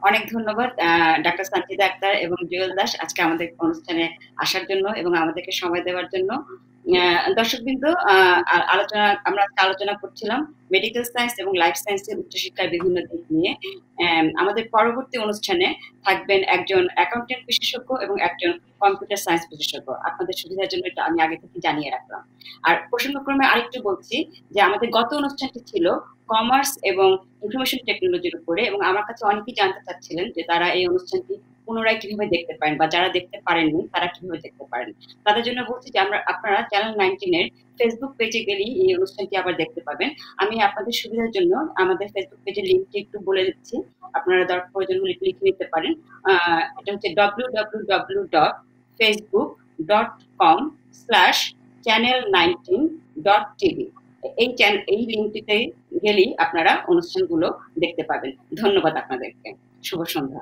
E: অনেক ধন্যবাদ ডাক্তার সানজিদা আক্তার এবং জুয়েল দাস আজকে আমাদের অনুষ্ঠানে আসার জন্য এবং আমাদেরকে সময় দেওয়ার জন্য। দর্শকবৃন্দ, আমরা আলোচনা করছিলাম মেডিকেল সায়েন্স এবং লাইফ সায়েন্সের উচ্চশিক্ষার বিভিন্ন দিক নিয়ে। আমাদের পরবর্তী অনুষ্ঠানে থাকবেন একজন অ্যাকাউন্টেন্ট বিশেষজ্ঞ এবং একজন কম্পিউটার সায়েন্স বিশেষজ্ঞ। আপনাদের সুবিধার জন্য এটা আমি আগে থেকে জানিয়ে রাখলাম। আর প্রসঙ্গক্রমে আরেকটু বলছি যে আমাদের গত অনুষ্ঠানটি ছিল কমার্স এবং ইনফরমেশন টেকনোলজির উপরে, এবং আমার কাছে অনেকেই জানতে চাচ্ছিলেন যে তারা এই অনুষ্ঠানটি পুনরায় কিভাবে দেখতে পারেন বা যারা দেখতে পারেননি তারা কিভাবে দেখতে পারেন। তাদের জন্য বলছি যে আপনারা চ্যানেল 19-এর ফেসবুক পেজে গেলেই এই অনুষ্ঠানটি আবার দেখতে পাবেন। আমি আপনাদের সুবিধার জন্য আমাদের ফেসবুক পেজের লিঙ্কটি একটু বলে দিচ্ছি, আপনারা দরকার প্রয়োজন হলে লিখে নিতে পারেন। এটা হচ্ছে www.facebook.com/channel19.tv। এই লিঙ্কটিতে গেলেই আপনারা অনুষ্ঠানগুলো দেখতে পাবেন। ধন্যবাদ আপনাদেরকে। শুভ সন্ধ্যা।